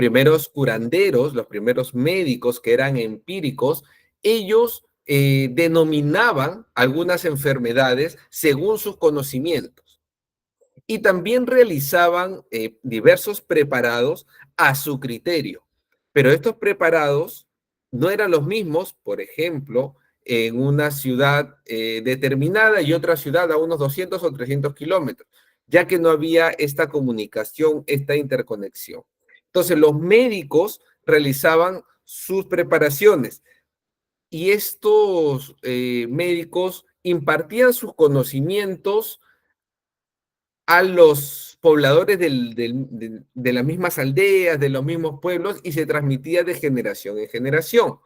primeros curanderos, los primeros médicos que eran empíricos, ellos denominaban algunas enfermedades según sus conocimientos y también realizaban diversos preparados a su criterio. Pero estos preparados no eran los mismos, por ejemplo, en una ciudad determinada y otra ciudad a unos 200 o 300 kilómetros, ya que no había esta comunicación, esta interconexión. Entonces, los médicos realizaban sus preparaciones y estos médicos impartían sus conocimientos a los pobladores de las mismas aldeas, de los mismos pueblos, y se transmitía de generación en generación.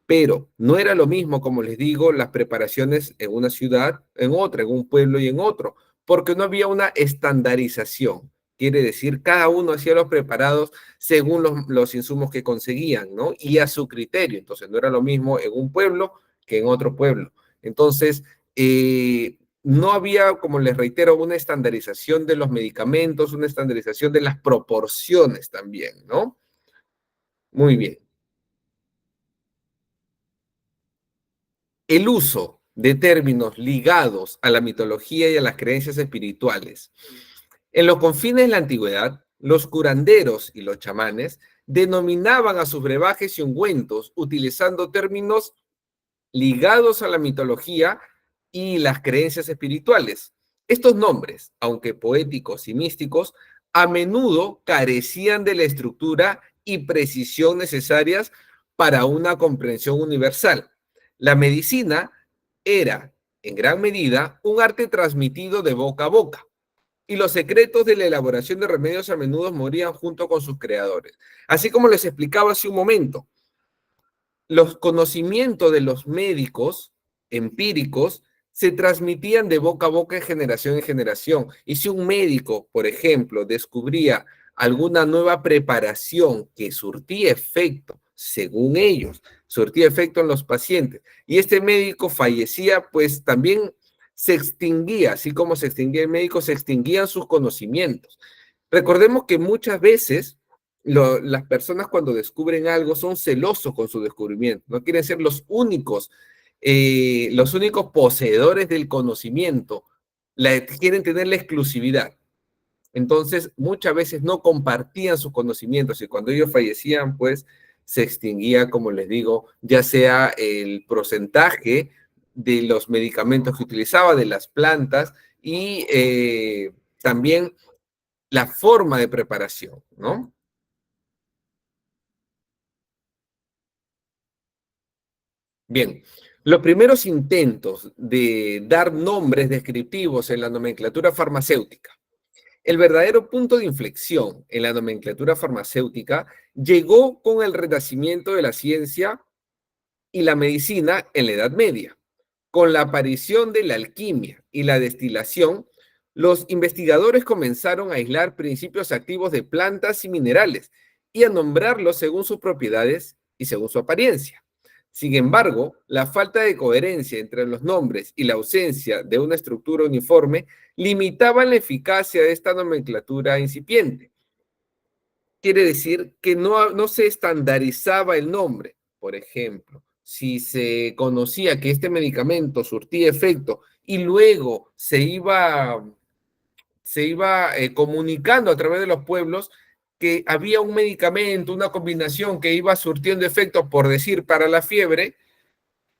Pero no era lo mismo, como les digo, las preparaciones en una ciudad, en otra, en un pueblo y en otro, porque no había una estandarización. Quiere decir, cada uno hacía los preparados según los insumos que conseguían, ¿no? Y a su criterio. Entonces, no era lo mismo en un pueblo que en otro pueblo. Entonces, no había, como les reitero, una estandarización de los medicamentos, una estandarización de las proporciones también, ¿no? Muy bien. El uso de términos ligados a la mitología y a las creencias espirituales. En los confines de la antigüedad, los curanderos y los chamanes denominaban a sus brebajes y ungüentos utilizando términos ligados a la mitología y las creencias espirituales. Estos nombres, aunque poéticos y místicos, a menudo carecían de la estructura y precisión necesarias para una comprensión universal. La medicina era, en gran medida, un arte transmitido de boca a boca, y los secretos de la elaboración de remedios a menudo morían junto con sus creadores. Así como les explicaba hace un momento, los conocimientos de los médicos empíricos se transmitían de boca a boca de generación en generación. Y si un médico, por ejemplo, descubría alguna nueva preparación que surtía efecto, según ellos, surtía efecto en los pacientes, y este médico fallecía, pues también se extinguía, así como se extinguía el médico, se extinguían sus conocimientos. Recordemos que muchas veces las personas cuando descubren algo son celosos con su descubrimiento, no quieren ser los únicos poseedores del conocimiento, quieren tener la exclusividad. Entonces, muchas veces no compartían sus conocimientos y cuando ellos fallecían, pues se extinguía, como les digo, ya sea el porcentaje de los medicamentos que utilizaba, de las plantas y también la forma de preparación, ¿no? Bien, los primeros intentos de dar nombres descriptivos en la nomenclatura farmacéutica. El verdadero punto de inflexión en la nomenclatura farmacéutica llegó con el renacimiento de la ciencia y la medicina en la Edad Media. Con la aparición de la alquimia y la destilación, los investigadores comenzaron a aislar principios activos de plantas y minerales y a nombrarlos según sus propiedades y según su apariencia. Sin embargo, la falta de coherencia entre los nombres y la ausencia de una estructura uniforme limitaban la eficacia de esta nomenclatura incipiente. Quiere decir que no se estandarizaba el nombre. Por ejemplo, si se conocía que este medicamento surtía efecto y luego se iba comunicando a través de los pueblos que había un medicamento, una combinación que iba surtiendo efecto, por decir, para la fiebre,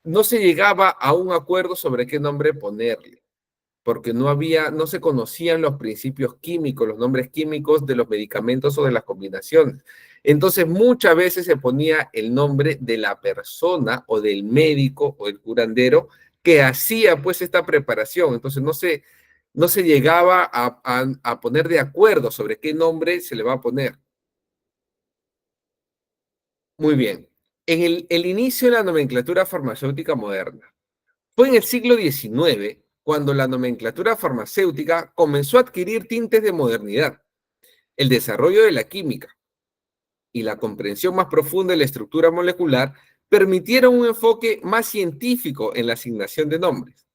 no se llegaba a un acuerdo sobre qué nombre ponerle, porque no se conocían los principios químicos, los nombres químicos de los medicamentos o de las combinaciones. Entonces, muchas veces se ponía el nombre de la persona o del médico o el curandero que hacía pues esta preparación. Entonces, no se llegaba a poner de acuerdo sobre qué nombre se le va a poner. Muy bien. En el inicio de la nomenclatura farmacéutica moderna. Fue en el siglo XIX cuando la nomenclatura farmacéutica comenzó a adquirir tintes de modernidad. El desarrollo de la química y la comprensión más profunda de la estructura molecular permitieron un enfoque más científico en la asignación de nombres.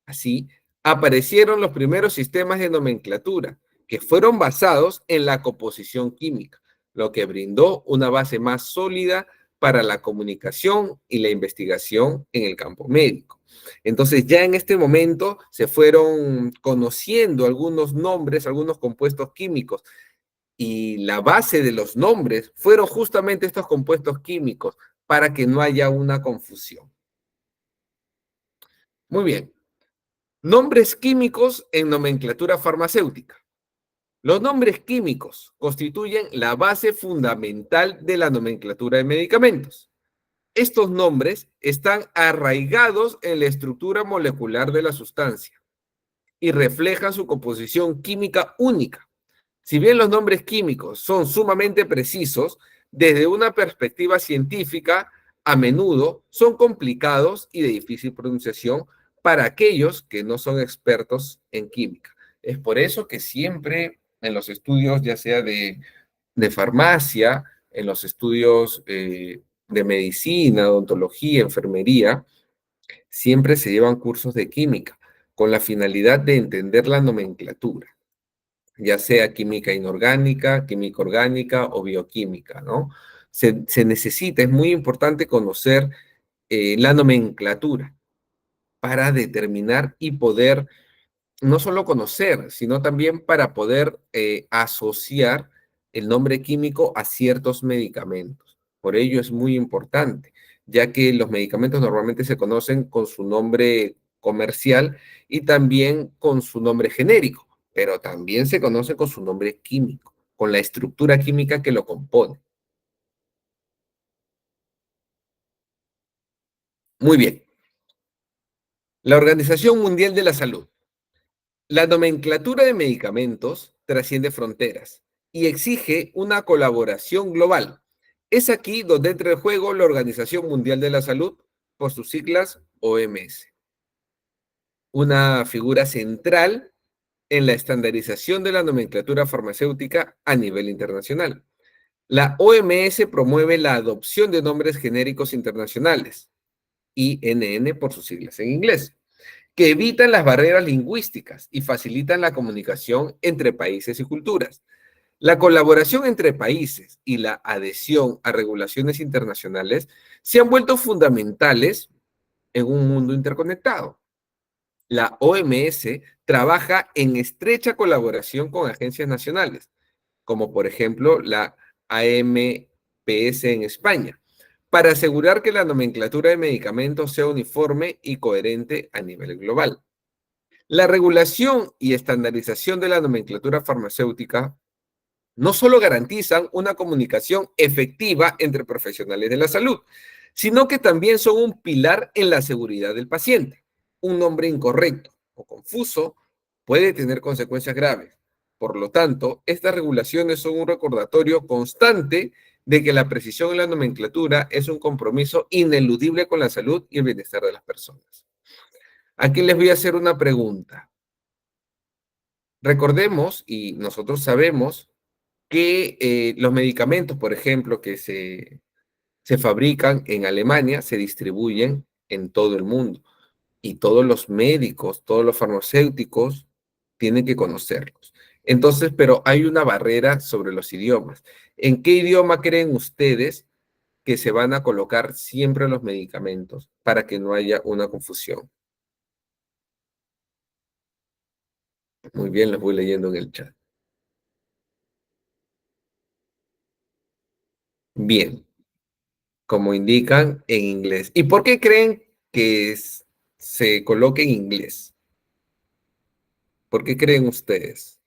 Así, aparecieron los primeros sistemas de nomenclatura que fueron basados en la composición química. lo que brindó una base más sólida para la comunicación y la investigación en el campo médico. Entonces, ya en este momento se fueron conociendo algunos nombres, algunos compuestos químicos, y la base de los nombres fueron justamente estos compuestos químicos para que no haya una confusión. Muy bien. Nombres químicos en nomenclatura farmacéutica. Los nombres químicos constituyen la base fundamental de la nomenclatura de medicamentos. Estos nombres están arraigados en la estructura molecular de la sustancia y reflejan su composición química única. Si bien los nombres químicos son sumamente precisos, desde una perspectiva científica, a menudo son complicados y de difícil pronunciación para aquellos que no son expertos en química. Es por eso que siempre en los estudios, ya sea de farmacia, en los estudios de medicina, odontología, enfermería, siempre se llevan cursos de química con la finalidad de entender la nomenclatura, ya sea química inorgánica, química orgánica o bioquímica, ¿no? Se necesita, es muy importante conocer la nomenclatura para determinar y poder no solo conocer, sino también para poder asociar el nombre químico a ciertos medicamentos. Por ello es muy importante, ya que los medicamentos normalmente se conocen con su nombre comercial y también con su nombre genérico, pero también se conoce con su nombre químico, con la estructura química que lo compone. Muy bien. La Organización Mundial de la Salud. La nomenclatura de medicamentos trasciende fronteras y exige una colaboración global. Es aquí donde entra en juego la Organización Mundial de la Salud, por sus siglas OMS, una figura central en la estandarización de la nomenclatura farmacéutica a nivel internacional. La OMS promueve la adopción de nombres genéricos internacionales, INN por sus siglas en inglés, que evitan las barreras lingüísticas y facilitan la comunicación entre países y culturas. La colaboración entre países y la adhesión a regulaciones internacionales se han vuelto fundamentales en un mundo interconectado. La OMS trabaja en estrecha colaboración con agencias nacionales, como por ejemplo la AMPS en España, para asegurar que la nomenclatura de medicamentos sea uniforme y coherente a nivel global. La regulación y estandarización de la nomenclatura farmacéutica no solo garantizan una comunicación efectiva entre profesionales de la salud, sino que también son un pilar en la seguridad del paciente. Un nombre incorrecto o confuso puede tener consecuencias graves. Por lo tanto, estas regulaciones son un recordatorio constante de que la precisión en la nomenclatura es un compromiso ineludible con la salud y el bienestar de las personas. Aquí les voy a hacer una pregunta. Recordemos, y nosotros sabemos, que los medicamentos, por ejemplo, que se fabrican en Alemania, se distribuyen en todo el mundo. Y todos los médicos, todos los farmacéuticos tienen que conocerlos. Entonces, pero hay una barrera sobre los idiomas. ¿En qué idioma creen ustedes que se van a colocar siempre los medicamentos para que no haya una confusión? Muy bien, los voy leyendo en el chat. Bien, como indican en inglés. ¿Y por qué creen que se coloque en inglés? ¿Por qué creen ustedes?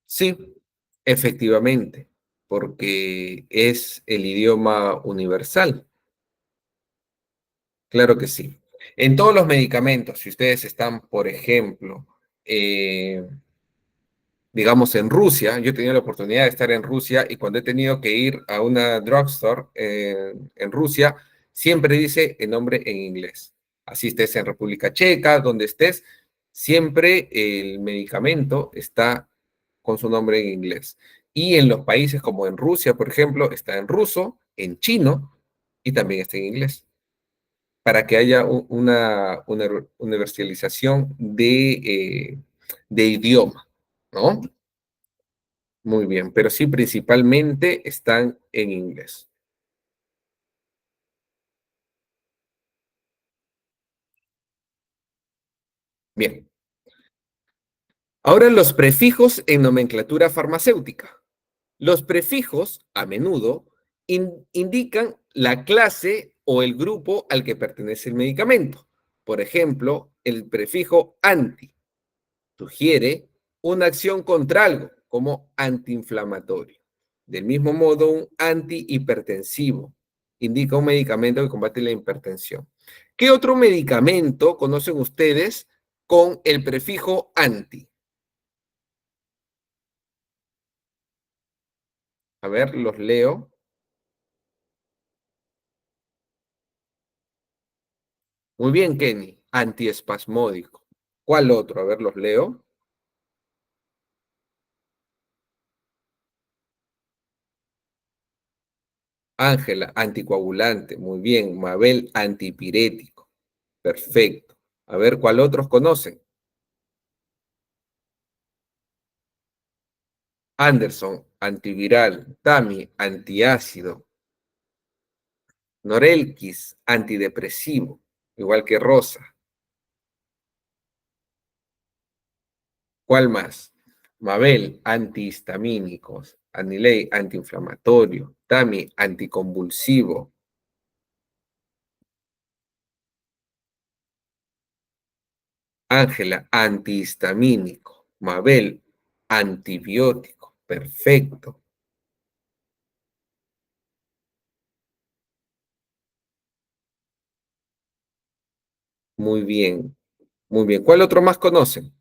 Sí, efectivamente, porque es el idioma universal. Claro que sí. En todos los medicamentos, si ustedes están, por ejemplo, eh, digamos, en Rusia, yo he tenido la oportunidad de estar en Rusia y cuando he tenido que ir a una drugstore en Rusia, siempre dice el nombre en inglés. Así estés en República Checa, donde estés, siempre el medicamento está con su nombre en inglés. Y en los países como en Rusia, por ejemplo, está en ruso, en chino y también está en inglés. para que haya una universalización de idioma, ¿no? Muy bien, pero sí, principalmente están en inglés. Bien, ahora los prefijos en nomenclatura farmacéutica. Los prefijos, a menudo, indican la clase o el grupo al que pertenece el medicamento. Por ejemplo, el prefijo anti sugiere una acción contra algo, como antiinflamatorio. Del mismo modo, un antihipertensivo indica un medicamento que combate la hipertensión. ¿Qué otro medicamento conocen ustedes con el prefijo anti? A ver, los leo. Muy bien, Kenny. Antiespasmódico. ¿Cuál otro? A ver, los leo. Ángela, anticoagulante. Muy bien. Mabel, antipirético. Perfecto. A ver, ¿cuál otros conocen? Anderson, antiviral. Tami, antiácido. Norelquis, antidepresivo. Igual que Rosa. ¿Cuál más? Mabel, antihistamínicos. Anilei, antiinflamatorio. Tami, anticonvulsivo. Ángela, antihistamínico. Mabel, antibiótico. Perfecto. Muy bien. Muy bien. ¿Cuál otro más conocen?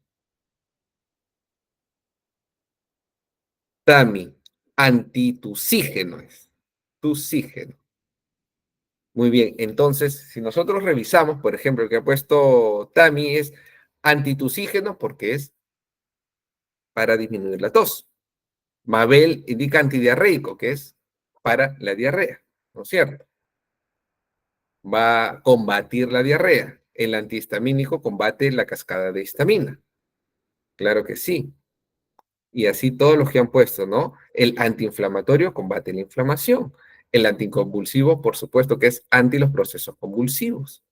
Tami, antitusígeno es. Tusígeno. Muy bien. Entonces, si nosotros revisamos, por ejemplo, el que ha puesto Tami es antitusígeno porque es para disminuir la tos. Mabel indica antidiarreico, que es para la diarrea, ¿no es cierto? Va a combatir la diarrea. El antihistamínico combate la cascada de histamina. Claro que sí. Y así todos los que han puesto, ¿no? El antiinflamatorio combate la inflamación. El anticonvulsivo, por supuesto, que es anti los procesos convulsivos.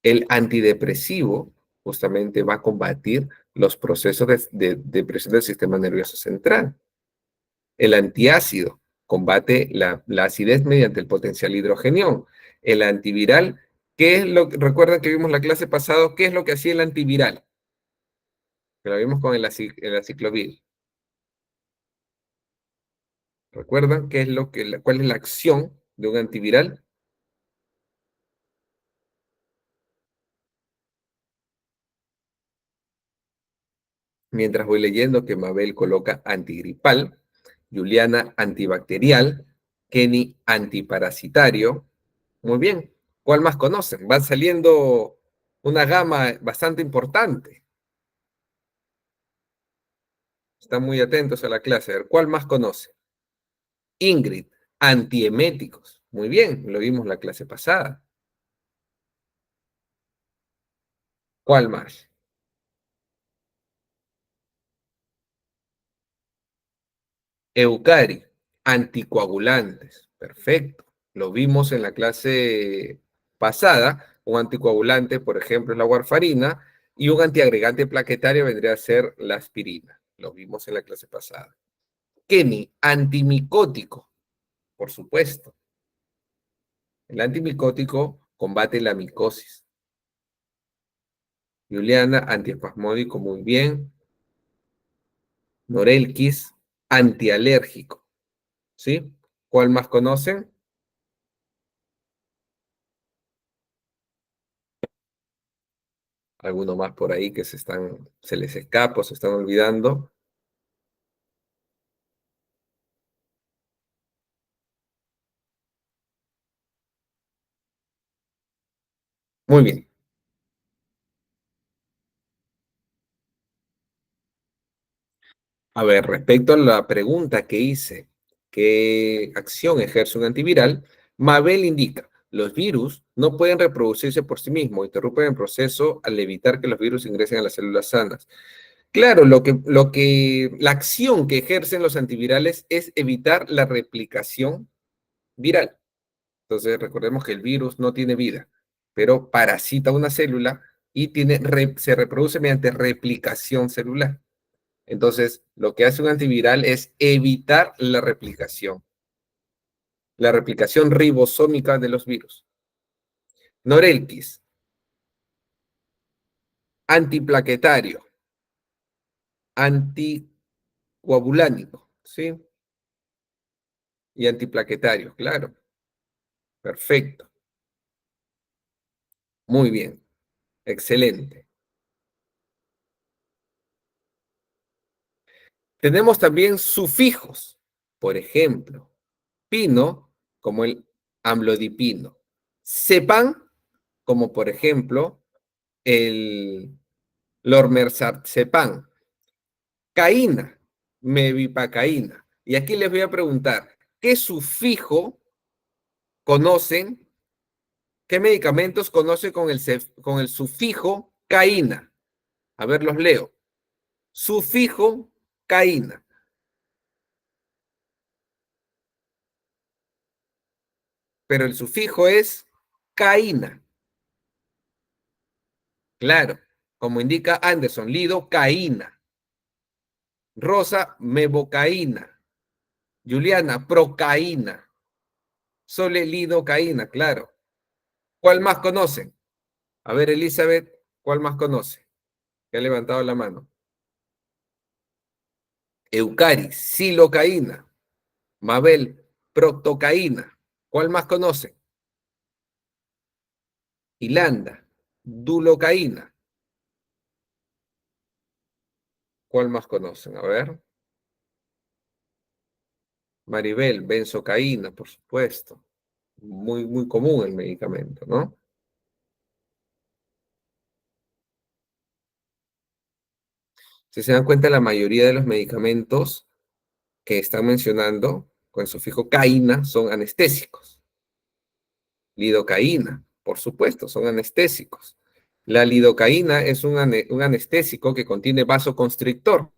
El antidepresivo justamente va a combatir los procesos de depresión del sistema nervioso central. El antiácido combate la acidez mediante el potencial hidrogenión. El antiviral, ¿qué es lo que recuerdan que vimos la clase pasada? ¿Qué es lo que hacía el antiviral? Que lo vimos con el aciclovir. ¿Recuerdan qué es cuál es la acción de un antiviral? Mientras voy leyendo que Mabel coloca antigripal, Juliana antibacterial, Kenny antiparasitario. Muy bien. ¿Cuál más conocen? Van saliendo una gama bastante importante. Están muy atentos a la clase. A ver, ¿cuál más conoce? Ingrid, antieméticos. Muy bien, lo vimos la clase pasada. ¿Cuál más? Eucari, anticoagulantes. Perfecto. Lo vimos en la clase pasada. Un anticoagulante, por ejemplo, es la warfarina, y un antiagregante plaquetario vendría a ser la aspirina. Lo vimos en la clase pasada. Kenny, antimicótico, por supuesto. El antimicótico combate la micosis. Juliana, antiespasmódico, muy bien. Norelquis, antialérgico. ¿Sí? ¿Cuál más conocen? Alguno más por ahí que se les escapa o se están olvidando. Muy bien. A ver, respecto a la pregunta que hice, ¿qué acción ejerce un antiviral? Mabel indica, Los virus no pueden reproducirse por sí mismos, interrumpen el proceso al evitar que los virus ingresen a las células sanas. Claro, la acción que ejercen los antivirales es evitar la replicación viral. Entonces, recordemos que el virus no tiene vida, pero parasita una célula y se reproduce mediante replicación celular. Entonces, lo que hace un antiviral es evitar la replicación ribosómica de los virus. Norelquis, antiplaquetario, anticoagulánico, ¿sí? Y antiplaquetario, claro. Perfecto. Muy bien. Excelente. Tenemos también sufijos. Por ejemplo, pino, como el amlodipino. Cepan, como por ejemplo el lormerzarcepan. Caína, mevipacaína. Y aquí les voy a preguntar, ¿qué sufijo conocen? ¿Qué medicamentos conocen con el sufijo caína? A ver, los leo. Sufijo caína. Pero el sufijo es caína. Claro, como indica Anderson, lidocaína. Rosa, mevocaína. Juliana, procaína. Sole, lidocaína, claro. ¿Cuál más conocen? A ver, Elizabeth, ¿cuál más conoce? Que ha levantado la mano. Eucaris, silocaína. Mabel, proctocaína. ¿Cuál más conoce? Hilanda, dulocaína. ¿Cuál más conocen? A ver. Maribel, benzocaína, por supuesto. Muy, muy común el medicamento, ¿no? Si se dan cuenta, la mayoría de los medicamentos que están mencionando con el sufijo caína son anestésicos. Lidocaína, por supuesto, son anestésicos. La lidocaína es un anestésico que contiene vasoconstrictor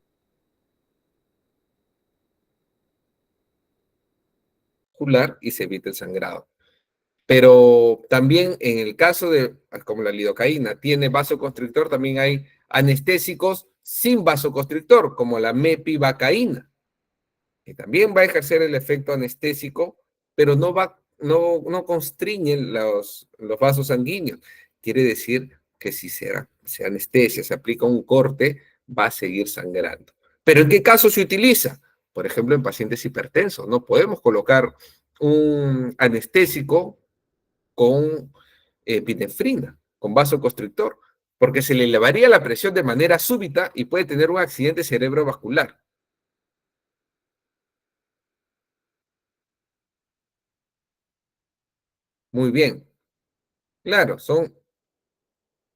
y se evita el sangrado. Pero también en el caso de, como la lidocaína, tiene vasoconstrictor, también hay anestésicos sin vasoconstrictor, como la mepivacaína, que también va a ejercer el efecto anestésico, pero no constriñe los vasos sanguíneos. Quiere decir que si se anestesia, se aplica un corte, va a seguir sangrando. ¿Pero en qué caso se utiliza? Por ejemplo, en pacientes hipertensos. No podemos colocar un anestésico con epinefrina, con vasoconstrictor, porque se le elevaría la presión de manera súbita y puede tener un accidente cerebrovascular. Muy bien. Claro, son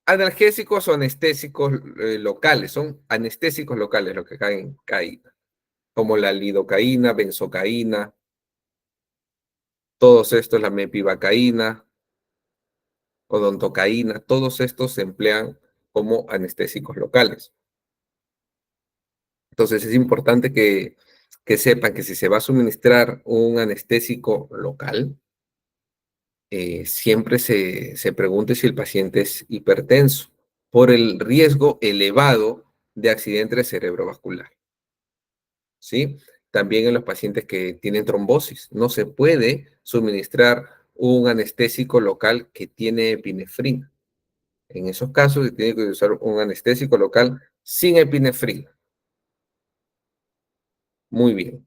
analgésicos o anestésicos locales, son anestésicos locales los que caen caída, como la lidocaína, benzocaína, todos estos, la mepivacaína, odontocaína, todos estos se emplean como anestésicos locales. Entonces es importante que sepan que si se va a suministrar un anestésico local, siempre se pregunte si el paciente es hipertenso por el riesgo elevado de accidente cerebrovascular, ¿sí? También en los pacientes que tienen trombosis, no se puede suministrar un anestésico local que tiene epinefrina. En esos casos se tiene que usar un anestésico local sin epinefrina. Muy bien.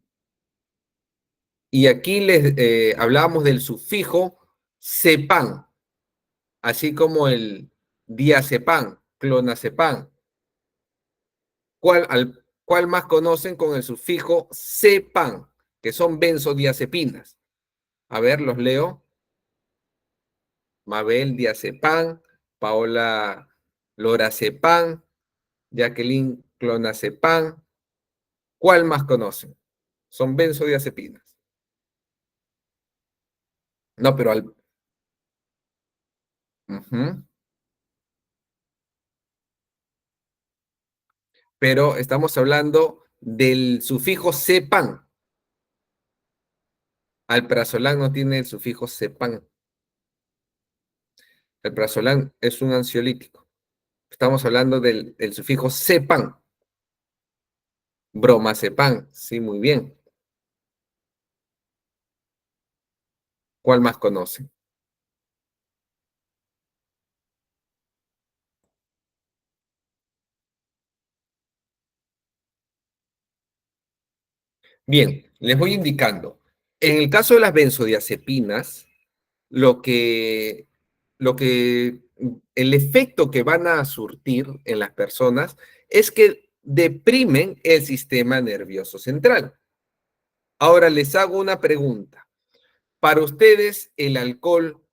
Y aquí les hablábamos del sufijo cepan, así como el diazepam, clonazepam. ¿Cuál más conocen con el sufijo cepan, que son benzodiazepinas? A ver, los leo. Mabel diazepam, Paola lorazepam, Jacqueline clonazepam. ¿Cuál más conocen? Son benzodiazepinas. No, pero Ujú. Pero estamos hablando del sufijo "-sepan". Alprazolam no tiene el sufijo "-sepan". Alprazolam es un ansiolítico. Estamos hablando del sufijo "-sepan". Bromazepam, sí, muy bien. ¿Cuál más conoce? Bien, les voy indicando. En el caso de las benzodiazepinas, lo que, el efecto que van a surtir en las personas es que deprimen el sistema nervioso central. Ahora les hago una pregunta. Para ustedes, el alcohol,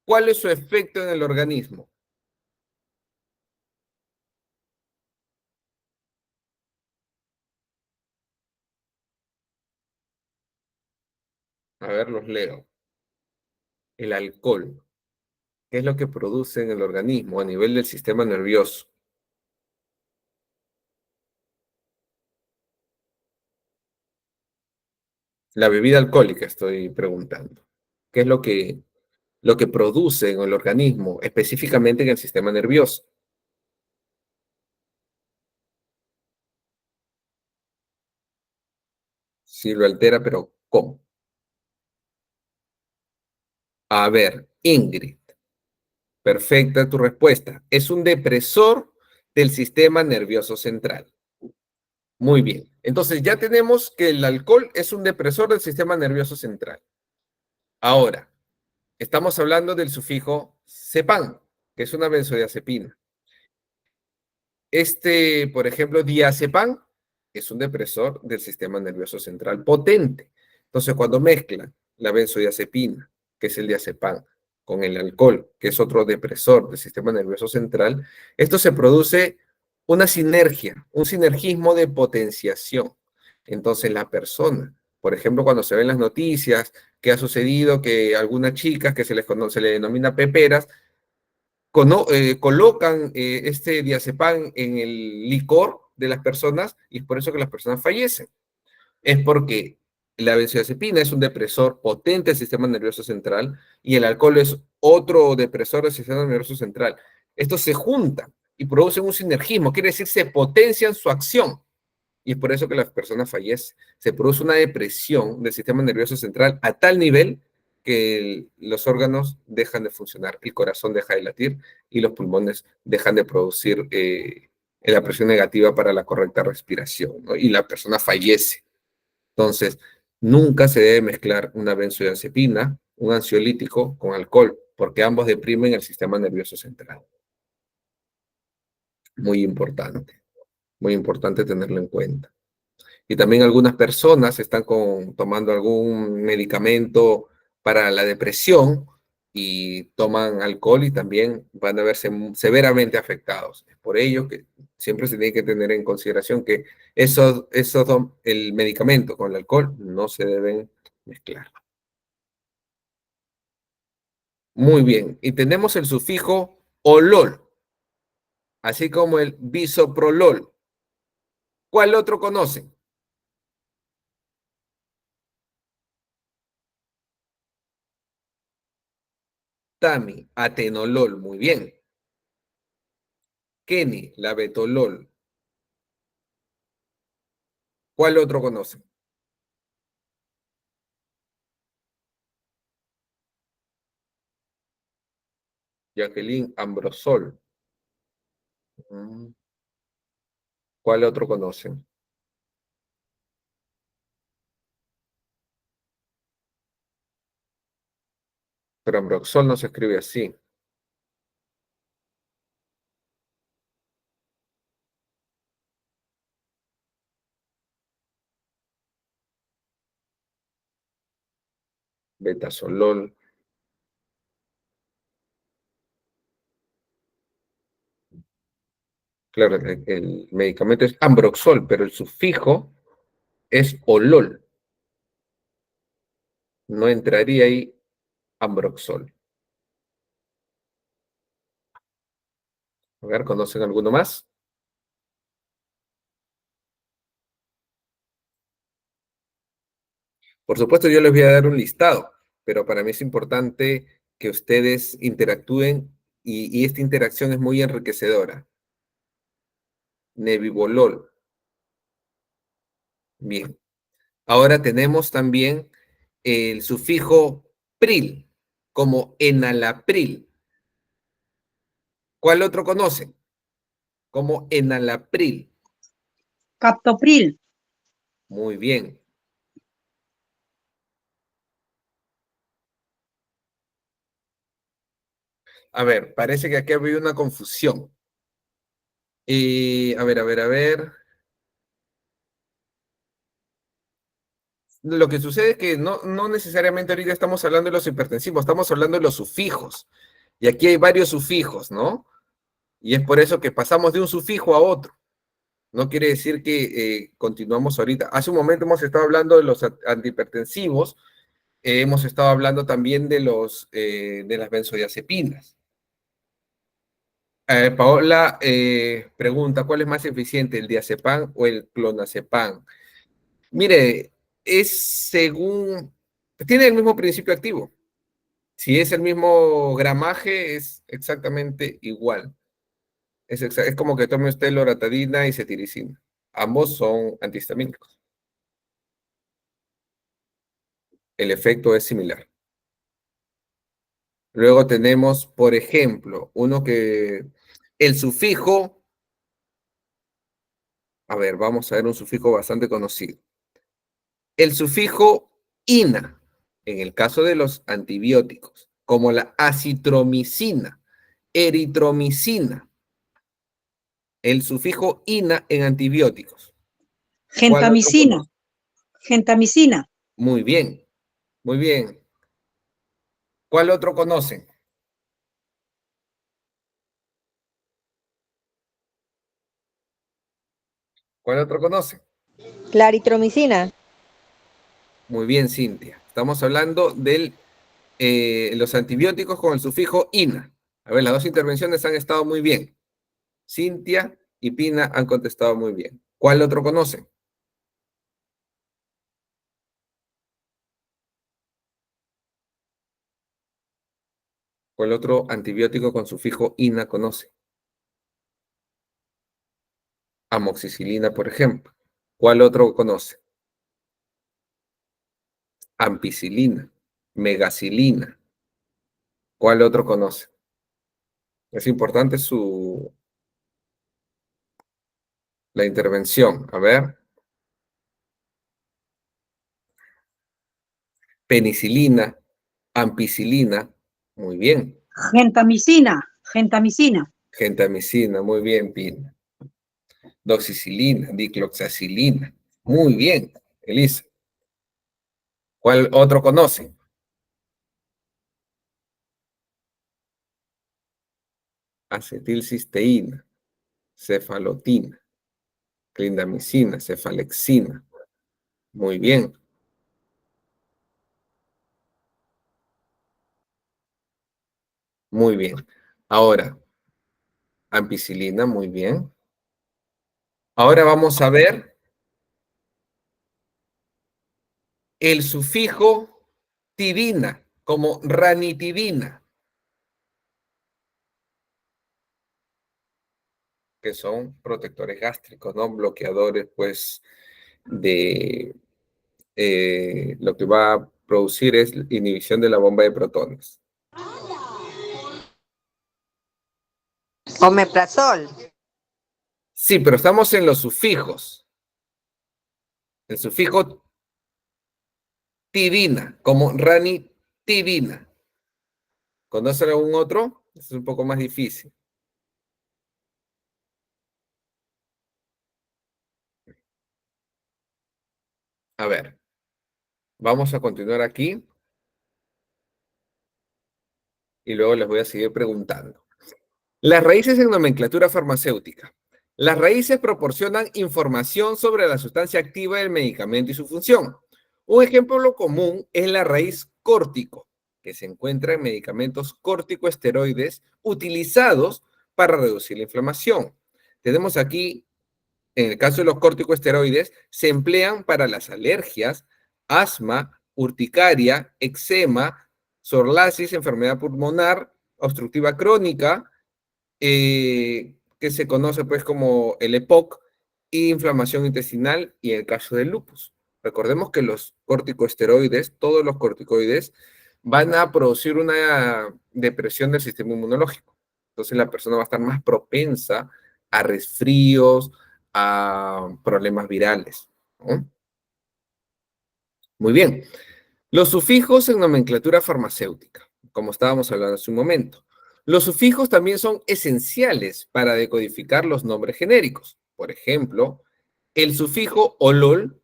¿cuál es su efecto en el organismo? A ver, los leo. El alcohol, ¿qué es lo que produce en el organismo a nivel del sistema nervioso? La bebida alcohólica, estoy preguntando. ¿Qué es lo que produce en el organismo, específicamente en el sistema nervioso? Si lo altera, pero ¿cómo? A ver, Ingrid, perfecta tu respuesta. Es un depresor del sistema nervioso central. Muy bien. Entonces ya tenemos que el alcohol es un depresor del sistema nervioso central. Ahora, estamos hablando del sufijo "-sepan", que es una benzodiazepina. Por ejemplo, diazepam es un depresor del sistema nervioso central potente. Entonces, cuando mezclan la benzodiazepina, que es el diazepam, con el alcohol, que es otro depresor del sistema nervioso central, esto se produce una sinergia, un sinergismo de potenciación. Entonces, la persona, por ejemplo, cuando se ven las noticias que ha sucedido que algunas chicas que se le denomina peperas, colocan este diazepam en el licor de las personas y es por eso que las personas fallecen. Es porque la benzodiazepina es un depresor potente del sistema nervioso central y el alcohol es otro depresor del sistema nervioso central. Estos se juntan y producen un sinergismo, quiere decir, se potencian su acción y es por eso que las personas fallecen. Se produce una depresión del sistema nervioso central a tal nivel que los órganos dejan de funcionar, el corazón deja de latir y los pulmones dejan de producir la presión negativa para la correcta respiración, ¿no? Y la persona fallece. Entonces, nunca se debe mezclar una benzodiazepina, un ansiolítico, con alcohol, porque ambos deprimen el sistema nervioso central. Muy importante tenerlo en cuenta. Y también algunas personas están tomando algún medicamento para la depresión y toman alcohol y también van a verse severamente afectados. Es por ello que siempre se tiene que tener en consideración que el medicamento con el alcohol no se deben mezclar. Muy bien, y tenemos el sufijo olol, así como el bisoprolol. ¿Cuál otro conocen? Tami, atenolol, muy bien. Kenny, labetalol. ¿Cuál otro conocen? Jacqueline, Ambrosol. Mm, ¿cuál otro conocen? Pero Ambroxol no se escribe así. Betasolol. Claro, el medicamento es Ambroxol, pero el sufijo es olol. No entraría ahí Ambroxol. A ver, ¿conocen alguno más? Por supuesto, yo les voy a dar un listado, pero para mí es importante que ustedes interactúen y esta interacción es muy enriquecedora. Nebivolol. Bien. Ahora tenemos también el sufijo pril, como enalapril. ¿Cuál otro conocen? Como enalapril. Captopril. Muy bien. A ver, parece que aquí ha habido una confusión. A ver. Lo que sucede es que no necesariamente ahorita estamos hablando de los hipertensivos, estamos hablando de los sufijos. Y aquí hay varios sufijos, ¿no? Y es por eso que pasamos de un sufijo a otro. No quiere decir que continuamos ahorita. Hace un momento hemos estado hablando de los antihipertensivos, hemos estado hablando también de las benzodiazepinas. Paola pregunta, ¿cuál es más eficiente, el diazepam o el clonazepam? Mire, es según, tiene el mismo principio activo. Si es el mismo gramaje, es exactamente igual. Es como que tome usted loratadina y cetiricina. Ambos son antihistamínicos. El efecto es similar. Luego tenemos, por ejemplo, el sufijo, a ver, vamos a ver un sufijo bastante conocido. El sufijo ina, en el caso de los antibióticos, como la acitromicina, eritromicina, el sufijo ina en antibióticos. ¿Cuál otro Gentamicina. conoce? Gentamicina. Muy bien, muy bien. ¿Cuál otro conocen? ¿Cuál otro conocen? La eritromicina. Muy bien, Cintia. Estamos hablando de los antibióticos con el sufijo ina. A ver, las dos intervenciones han estado muy bien. Cintia y Pina han contestado muy bien. ¿Cuál otro conocen? ¿Cuál otro antibiótico con sufijo ina conoce? Amoxicilina, por ejemplo. ¿Cuál otro conoce? Ampicilina, megacilina. ¿Cuál otro conoce? Es importante la intervención. A ver, penicilina, ampicilina. Muy bien. Gentamicina. Gentamicina. Gentamicina, muy bien, Pina. Doxicilina, dicloxacilina. Muy bien, Elisa. ¿Cuál otro conoce? Acetilcisteína, cefalotina, clindamicina, cefalexina. Muy bien, muy bien. Ahora, ampicilina, muy bien. Ahora vamos a ver el sufijo tidina, como ranitidina, que son protectores gástricos, ¿no? Bloqueadores, pues, de lo que va a producir es inhibición de la bomba de protones. Omeprazol. Sí, pero estamos en los sufijos. El sufijo tidina, como ranitidina. ¿Conocen algún otro? Es un poco más difícil. A ver, vamos a continuar aquí y luego les voy a seguir preguntando. Las raíces en nomenclatura farmacéutica. Las raíces proporcionan información sobre la sustancia activa del medicamento y su función. Un ejemplo común es la raíz córtico, que se encuentra en medicamentos corticoesteroides utilizados para reducir la inflamación. Tenemos aquí, en el caso de los corticosteroides, se emplean para las alergias, asma, urticaria, eczema, psoriasis, enfermedad pulmonar, obstructiva crónica, que se conoce pues como el EPOC, e inflamación intestinal y el caso del lupus. Recordemos que los corticosteroides, todos los corticoides, van a producir una depresión del sistema inmunológico. Entonces la persona va a estar más propensa a resfríos, a problemas virales, ¿no? Muy bien. Los sufijos en nomenclatura farmacéutica, como estábamos hablando hace un momento. Los sufijos también son esenciales para decodificar los nombres genéricos. Por ejemplo, el sufijo olol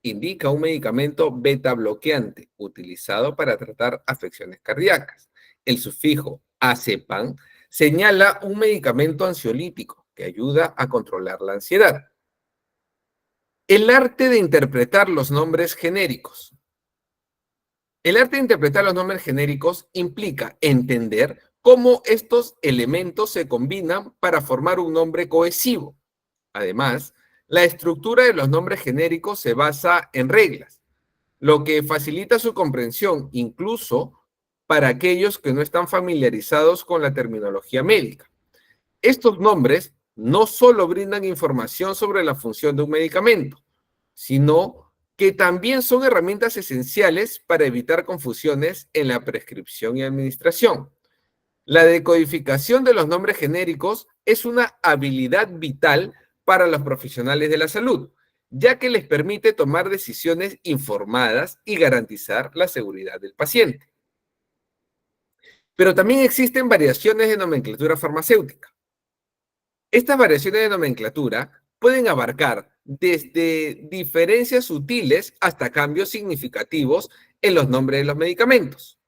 indica un medicamento beta bloqueante utilizado para tratar afecciones cardíacas. El sufijo azepam señala un medicamento ansiolítico que ayuda a controlar la ansiedad. El arte de interpretar los nombres genéricos. El arte de interpretar los nombres genéricos implica entender cómo estos elementos se combinan para formar un nombre cohesivo. Además, la estructura de los nombres genéricos se basa en reglas, lo que facilita su comprensión incluso para aquellos que no están familiarizados con la terminología médica. Estos nombres no solo brindan información sobre la función de un medicamento, sino que también son herramientas esenciales para evitar confusiones en la prescripción y administración. La decodificación de los nombres genéricos es una habilidad vital para los profesionales de la salud, ya que les permite tomar decisiones informadas y garantizar la seguridad del paciente. Pero también existen variaciones de nomenclatura farmacéutica. Estas variaciones de nomenclatura pueden abarcar desde diferencias sutiles hasta cambios significativos en los nombres de los medicamentos.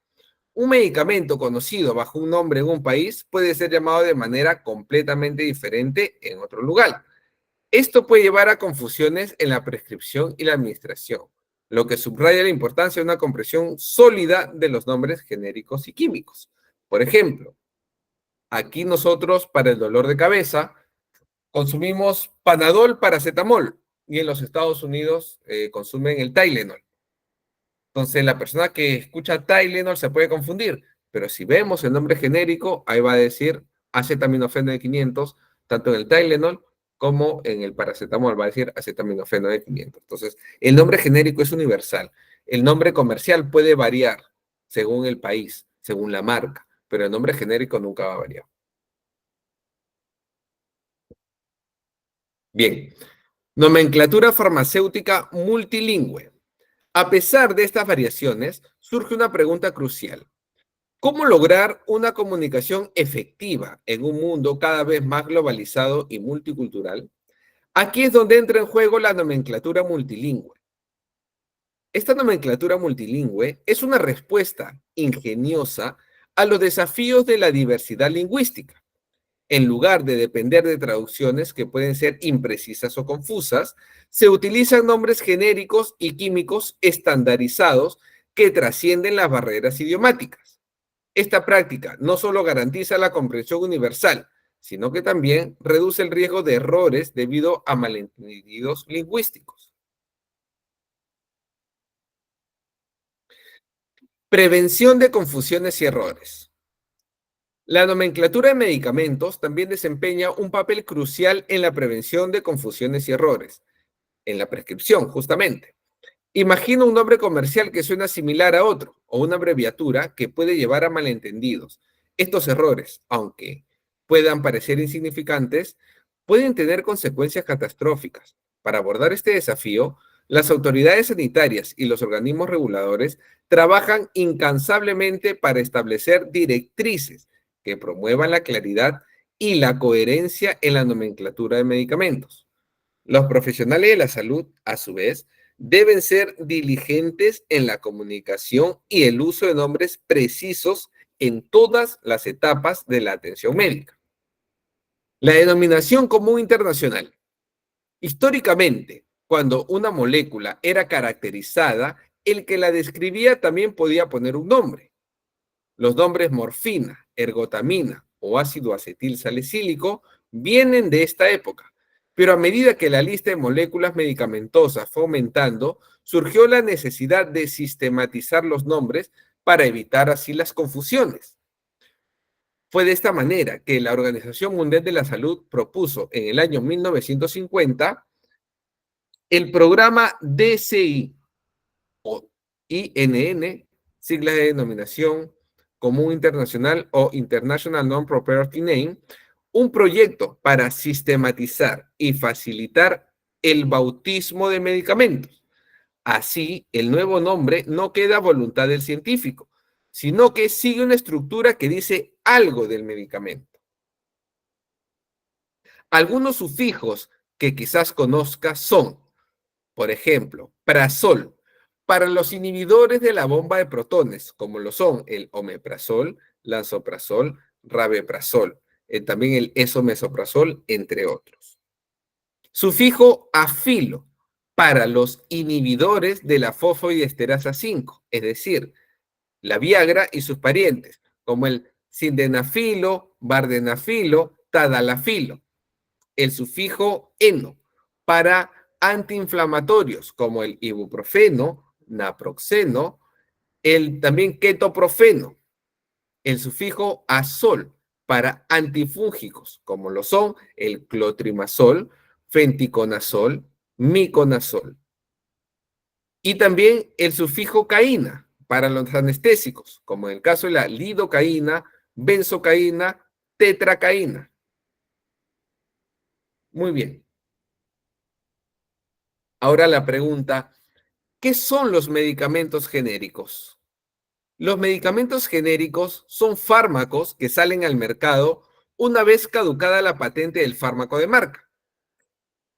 Un medicamento conocido bajo un nombre en un país puede ser llamado de manera completamente diferente en otro lugar. Esto puede llevar a confusiones en la prescripción y la administración, lo que subraya la importancia de una comprensión sólida de los nombres genéricos y químicos. Por ejemplo, aquí nosotros para el dolor de cabeza consumimos Panadol, paracetamol, y en los Estados Unidos consumen el Tylenol. Entonces la persona que escucha Tylenol se puede confundir, pero si vemos el nombre genérico, ahí va a decir acetaminofeno de 500, tanto en el Tylenol como en el paracetamol, va a decir acetaminofeno de 500. Entonces, el nombre genérico es universal. El nombre comercial puede variar según el país, según la marca, pero el nombre genérico nunca va a variar. Bien, nomenclatura farmacéutica multilingüe. A pesar de estas variaciones, surge una pregunta crucial. ¿Cómo lograr una comunicación efectiva en un mundo cada vez más globalizado y multicultural? Aquí es donde entra en juego la nomenclatura multilingüe. Esta nomenclatura multilingüe es una respuesta ingeniosa a los desafíos de la diversidad lingüística. En lugar de depender de traducciones que pueden ser imprecisas o confusas, se utilizan nombres genéricos y químicos estandarizados que trascienden las barreras idiomáticas. Esta práctica no solo garantiza la comprensión universal, sino que también reduce el riesgo de errores debido a malentendidos lingüísticos. Prevención de confusiones y errores. La nomenclatura de medicamentos también desempeña un papel crucial en la prevención de confusiones y errores, en la prescripción, justamente. Imagina un nombre comercial que suena similar a otro, o una abreviatura que puede llevar a malentendidos. Estos errores, aunque puedan parecer insignificantes, pueden tener consecuencias catastróficas. Para abordar este desafío, las autoridades sanitarias y los organismos reguladores trabajan incansablemente para establecer directrices que promuevan la claridad y la coherencia en la nomenclatura de medicamentos. Los profesionales de la salud, a su vez, deben ser diligentes en la comunicación y el uso de nombres precisos en todas las etapas de la atención médica. La denominación común internacional. Históricamente, cuando una molécula era caracterizada, el que la describía también podía poner un nombre. Los nombres morfina, ergotamina o ácido acetil salicílico vienen de esta época, pero a medida que la lista de moléculas medicamentosas fue aumentando, surgió la necesidad de sistematizar los nombres para evitar así las confusiones. Fue de esta manera que la Organización Mundial de la Salud propuso en el año 1950 el programa DCI o INN, siglas de denominación común internacional o International Non-Proprietary Name, un proyecto para sistematizar y facilitar el bautismo de medicamentos. Así, el nuevo nombre no queda a voluntad del científico, sino que sigue una estructura que dice algo del medicamento. Algunos sufijos que quizás conozcas son, por ejemplo, prazol, para los inhibidores de la bomba de protones, como lo son el omeprazol, lansoprazol, rabeprazol, también el esomesoprazol, entre otros. Sufijo afilo, para los inhibidores de la fosfodiesterasa 5, es decir, la Viagra y sus parientes, como el sildenafilo, vardenafilo, tadalafilo. El sufijo eno, para antiinflamatorios, como el ibuprofeno, naproxeno, el también ketoprofeno. El sufijo azol, para antifúngicos, como lo son el clotrimazol, fenticonazol, miconazol. Y también el sufijo caína, para los anestésicos, como en el caso de la lidocaína, benzocaína, tetracaína. Muy bien. Ahora la pregunta, ¿qué son los medicamentos genéricos? Los medicamentos genéricos son fármacos que salen al mercado una vez caducada la patente del fármaco de marca,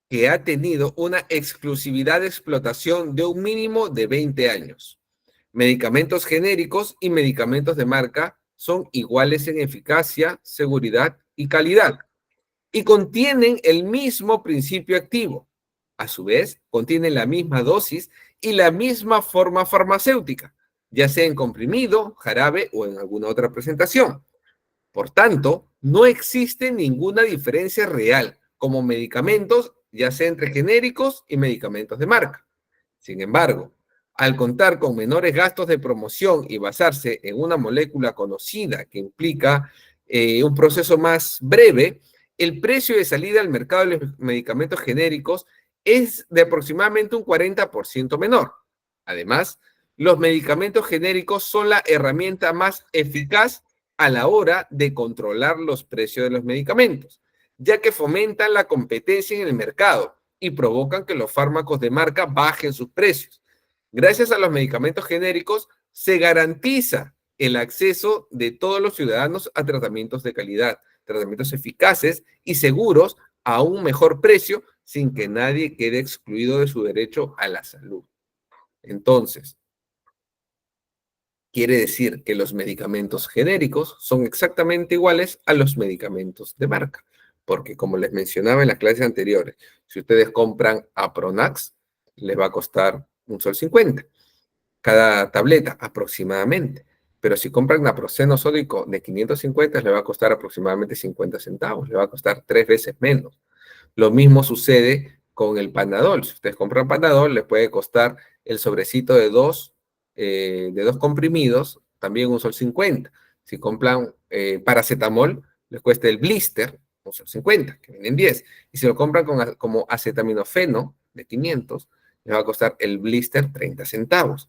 que ha tenido una exclusividad de explotación de un mínimo de 20 años. Medicamentos genéricos y medicamentos de marca son iguales en eficacia, seguridad y calidad, y contienen el mismo principio activo. A su vez, contienen la misma dosis y la misma forma farmacéutica, ya sea en comprimido, jarabe o en alguna otra presentación. Por tanto, no existe ninguna diferencia real como medicamentos, ya sea entre genéricos y medicamentos de marca. Sin embargo, al contar con menores gastos de promoción y basarse en una molécula conocida que implica un proceso más breve, el precio de salida al mercado de los medicamentos genéricos es de aproximadamente un 40% menor. Además, los medicamentos genéricos son la herramienta más eficaz a la hora de controlar los precios de los medicamentos, ya que fomentan la competencia en el mercado y provocan que los fármacos de marca bajen sus precios. Gracias a los medicamentos genéricos, se garantiza el acceso de todos los ciudadanos a tratamientos de calidad, tratamientos eficaces y seguros a un mejor precio, sin que nadie quede excluido de su derecho a la salud. Entonces, quiere decir que los medicamentos genéricos son exactamente iguales a los medicamentos de marca, porque como les mencionaba en las clases anteriores, si ustedes compran Apronax, les va a costar $1.50 cada tableta aproximadamente, pero si compran naproxeno sódico de 550, les va a costar aproximadamente 50 centavos, les va a costar 3 veces menos. Lo mismo sucede con el Panadol. Si ustedes compran Panadol, les puede costar el sobrecito de dos comprimidos, también $1.50. Si compran paracetamol, les cuesta el blister, $1.50, que vienen 10. Y si lo compran como acetaminofeno de 500, les va a costar el blister 30 centavos.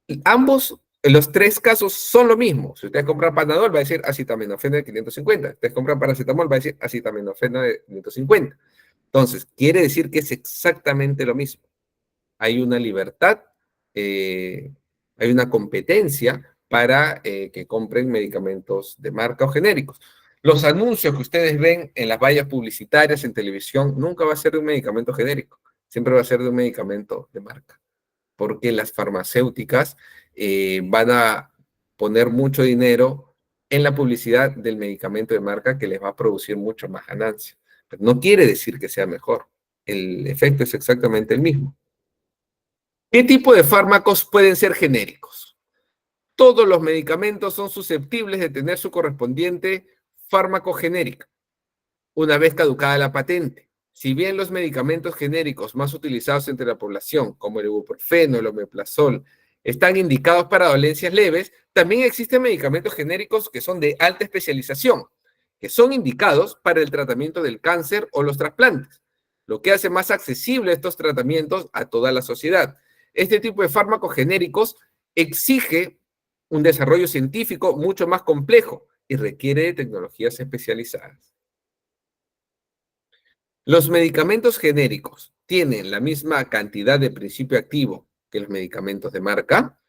Y ambos, en los tres casos, son lo mismo. Si ustedes compran Panadol, va a decir acetaminofeno de 550. Si ustedes compran paracetamol, va a decir acetaminofeno de 550. Entonces, quiere decir que es exactamente lo mismo. Hay una libertad, hay una competencia para que compren medicamentos de marca o genéricos. Los anuncios que ustedes ven en las vallas publicitarias en televisión nunca va a ser de un medicamento genérico, siempre va a ser de un medicamento de marca, porque las farmacéuticas van a poner mucho dinero en la publicidad del medicamento de marca que les va a producir mucho más ganancia. Pero no quiere decir que sea mejor. El efecto es exactamente el mismo. ¿Qué tipo de fármacos pueden ser genéricos? Todos los medicamentos son susceptibles de tener su correspondiente fármaco genérico. Una vez caducada la patente, si bien los medicamentos genéricos más utilizados entre la población, como el ibuprofeno, el omeprazol, están indicados para dolencias leves, también existen medicamentos genéricos que son de alta especialización, que son indicados para el tratamiento del cáncer o los trasplantes, lo que hace más accesible estos tratamientos a toda la sociedad. Este tipo de fármacos genéricos exige un desarrollo científico mucho más complejo y requiere de tecnologías especializadas. Los medicamentos genéricos tienen la misma cantidad de principio activo que los medicamentos de marca.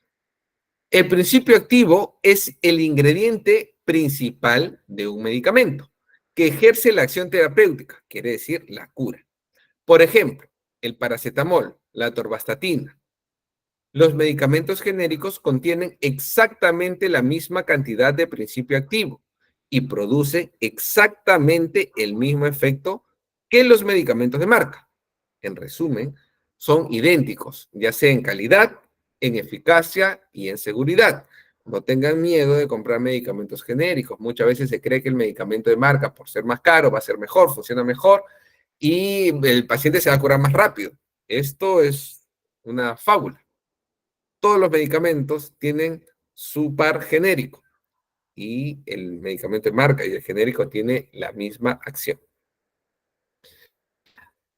El principio activo es el ingrediente principal de un medicamento que ejerce la acción terapéutica, quiere decir la cura. Por ejemplo, el paracetamol, la atorvastatina. Los medicamentos genéricos contienen exactamente la misma cantidad de principio activo y producen exactamente el mismo efecto que los medicamentos de marca. En resumen, son idénticos, ya sea en calidad, en eficacia y en seguridad. No tengan miedo de comprar medicamentos genéricos. Muchas veces se cree que el medicamento de marca, por ser más caro, va a ser mejor, funciona mejor y el paciente se va a curar más rápido. Esto es una fábula. Todos los medicamentos tienen su par genérico y el medicamento de marca y el genérico tiene la misma acción.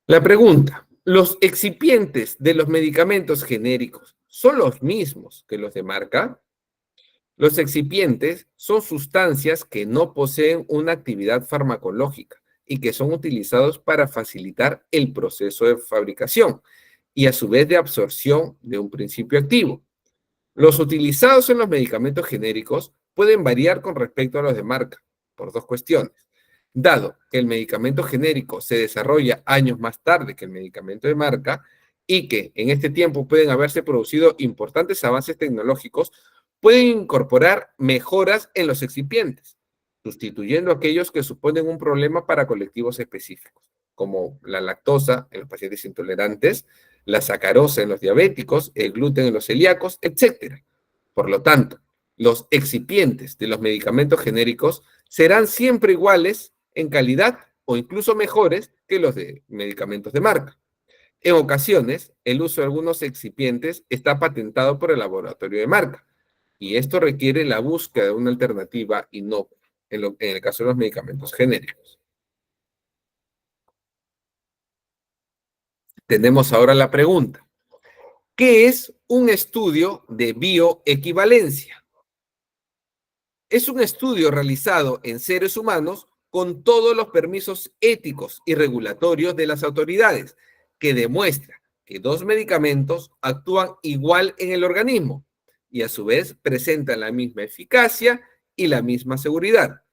La pregunta, ¿los excipientes de los medicamentos genéricos son los mismos que los de marca? Los excipientes son sustancias que no poseen una actividad farmacológica y que son utilizados para facilitar el proceso de fabricación y a su vez de absorción de un principio activo. Los utilizados en los medicamentos genéricos pueden variar con respecto a los de marca, por dos cuestiones. Dado que el medicamento genérico se desarrolla años más tarde que el medicamento de marca y que en este tiempo pueden haberse producido importantes avances tecnológicos, pueden incorporar mejoras en los excipientes, sustituyendo aquellos que suponen un problema para colectivos específicos, como la lactosa en los pacientes intolerantes, la sacarosa en los diabéticos, el gluten en los celíacos, etc. Por lo tanto, los excipientes de los medicamentos genéricos serán siempre iguales en calidad o incluso mejores que los de medicamentos de marca. En ocasiones, el uso de algunos excipientes está patentado por el laboratorio de marca, y esto requiere la búsqueda de una alternativa inocua, en el caso de los medicamentos genéricos. Tenemos ahora la pregunta, ¿qué es un estudio de bioequivalencia? Es un estudio realizado en seres humanos con todos los permisos éticos y regulatorios de las autoridades, que demuestra que dos medicamentos actúan igual en el organismo y a su vez presentan la misma eficacia y la misma seguridad.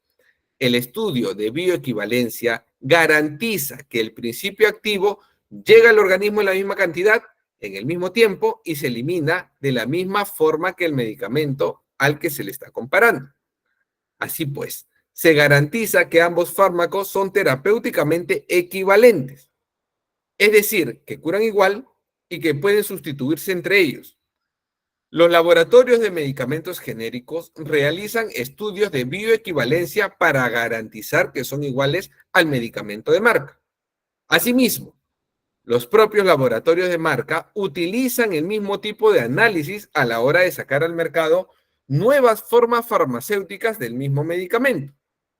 El estudio de bioequivalencia garantiza que el principio activo llega al organismo en la misma cantidad, en el mismo tiempo y se elimina de la misma forma que el medicamento al que se le está comparando. Así pues, se garantiza que ambos fármacos son terapéuticamente equivalentes, es decir, que curan igual y que pueden sustituirse entre ellos. Los laboratorios de medicamentos genéricos realizan estudios de bioequivalencia para garantizar que son iguales al medicamento de marca. Asimismo, los propios laboratorios de marca utilizan el mismo tipo de análisis a la hora de sacar al mercado nuevas formas farmacéuticas del mismo medicamento.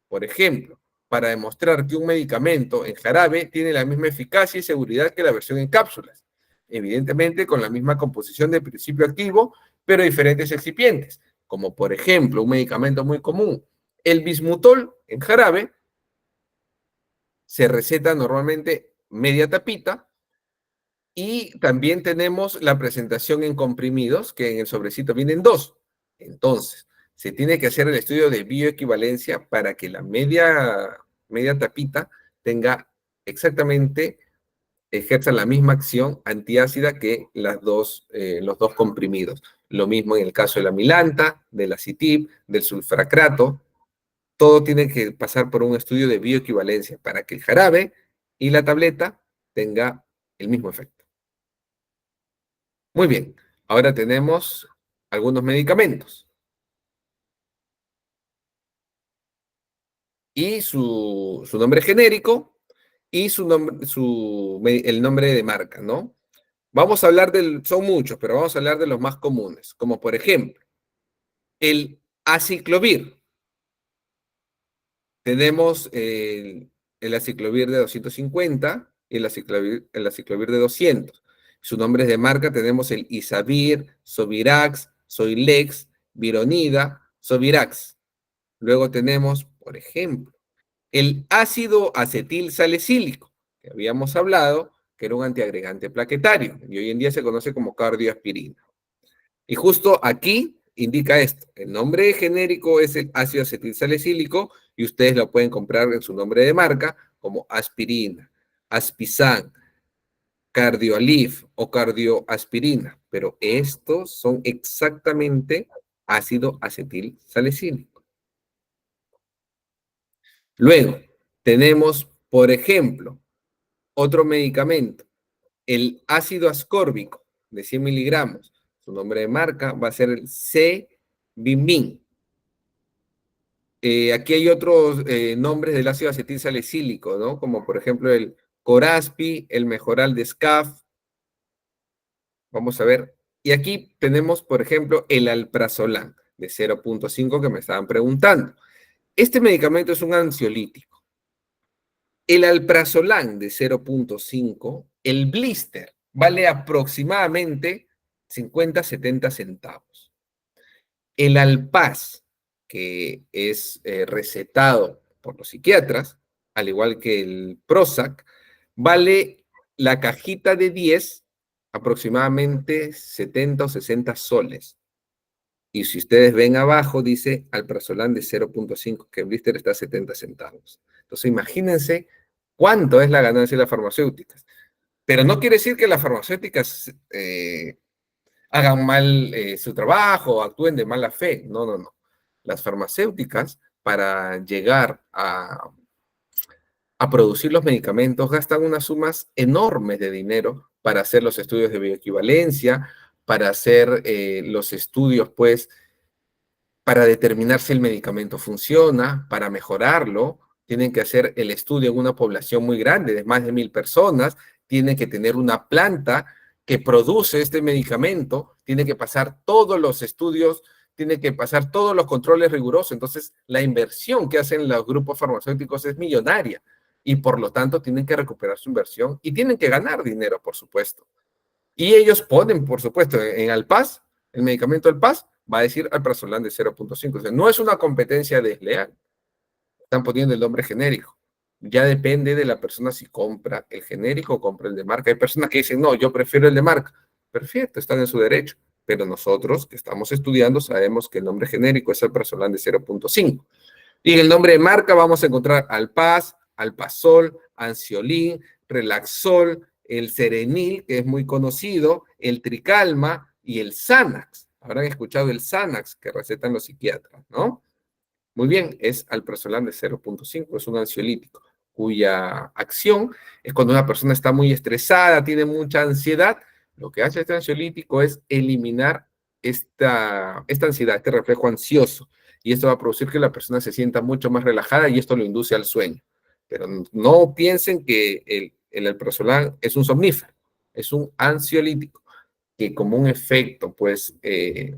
Por ejemplo, para demostrar que un medicamento en jarabe tiene la misma eficacia y seguridad que la versión en cápsulas, evidentemente con la misma composición de principio activo, pero diferentes excipientes, como por ejemplo un medicamento muy común, el bismutol en jarabe, se receta normalmente media tapita, y también tenemos la presentación en comprimidos, que en el sobrecito vienen dos. Entonces, se tiene que hacer el estudio de bioequivalencia para que la media tapita tenga exactamente, ejerza la misma acción antiácida que los dos comprimidos. Lo mismo en el caso de la milanta, del acitib, del sulfracrato. Todo tiene que pasar por un estudio de bioequivalencia para que el jarabe y la tableta tenga el mismo efecto. Muy bien, ahora tenemos algunos medicamentos. y su nombre genérico y el nombre de marca, ¿no? Vamos a hablar son muchos, pero vamos a hablar de los más comunes, como por ejemplo, el aciclovir. Tenemos el aciclovir de 250 y el aciclovir de 200. Sus nombres de marca tenemos el Isavir, Sovirax, Soilex, Vironida, Sovirax. Luego tenemos, por ejemplo, el ácido acetil salicílico, que habíamos hablado, que era un antiagregante plaquetario, y hoy en día se conoce como cardioaspirina. Y justo aquí indica esto. El nombre genérico es el ácido acetilsalicílico y ustedes lo pueden comprar en su nombre de marca como aspirina, aspizan, cardioalif o cardioaspirina. Pero estos son exactamente ácido acetilsalicílico. Luego, tenemos, por ejemplo, otro medicamento, el ácido ascórbico de 100 miligramos. Su nombre de marca va a ser el C-Bimin. Aquí hay otros nombres del ácido acetilsalicílico, ¿no? Como por ejemplo el Coraspi, el Mejoral de SCAF. Vamos a ver. Y aquí tenemos, por ejemplo, el Alprazolam de 0.5 que me estaban preguntando. Este medicamento es un ansiolítico. El Alprazolam de 0.5, el blister, vale aproximadamente 50-70 centavos. El Alpaz, que es recetado por los psiquiatras, al igual que el Prozac, vale la cajita de 10 aproximadamente 70 o 60 soles. Y si ustedes ven abajo, dice Alprazolam de 0.5, que el blister está a 70 centavos. Entonces imagínense cuánto es la ganancia de las farmacéuticas. Pero no quiere decir que las farmacéuticas hagan mal su trabajo o actúen de mala fe. No, no, no. Las farmacéuticas, para llegar a producir los medicamentos, gastan unas sumas enormes de dinero para hacer los estudios de bioequivalencia, para hacer los estudios, pues, para determinar si el medicamento funciona, para mejorarlo. Tienen que hacer el estudio en una población muy grande, de más de 1000 personas. Tienen que tener una planta que produce este medicamento. Tiene que pasar todos los estudios, tiene que pasar todos los controles rigurosos. Entonces, la inversión que hacen los grupos farmacéuticos es millonaria y por lo tanto tienen que recuperar su inversión y tienen que ganar dinero, por supuesto. Y ellos ponen, por supuesto, en Alpaz, el medicamento Alpaz, va a decir Alprazolam de 0.5. O sea, no es una competencia desleal. Están poniendo el nombre genérico. Ya depende de la persona si compra el genérico o compra el de marca. Hay personas que dicen, no, yo prefiero el de marca. Perfecto, están en su derecho. Pero nosotros que estamos estudiando sabemos que el nombre genérico es Alprazolam de 0.5. Y en el nombre de marca vamos a encontrar Alpaz, Alpazol, Ansiolin, Relaxol, el Serenil, que es muy conocido, el Tricalma y el Xanax. Habrán escuchado el Xanax que recetan los psiquiatras, ¿no? Muy bien, es Alprazolam de 0.5, es un ansiolítico cuya acción es cuando una persona está muy estresada, tiene mucha ansiedad. Lo que hace este ansiolítico es eliminar esta ansiedad, este reflejo ansioso. Y esto va a producir que la persona se sienta mucho más relajada y esto lo induce al sueño. Pero no piensen que el alprazolam es un somnífero, es un ansiolítico que como un efecto, pues,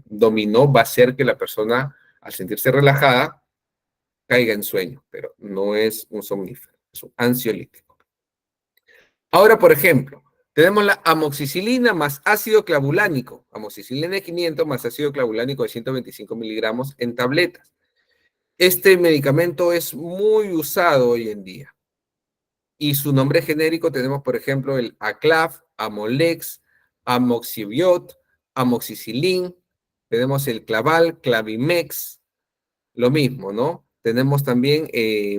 dominó, va a hacer que la persona, al sentirse relajada, caiga en sueño, pero no es un somnífero, es un ansiolítico. Ahora, por ejemplo, tenemos la amoxicilina más ácido clavulánico, amoxicilina de 500 más ácido clavulánico de 125 miligramos en tabletas. Este medicamento es muy usado hoy en día. Y su nombre genérico tenemos, por ejemplo, el Aclaf, Amolex, Amoxibiot, Amoxicilin, tenemos el Claval, Clavimex, lo mismo, ¿no? Tenemos también,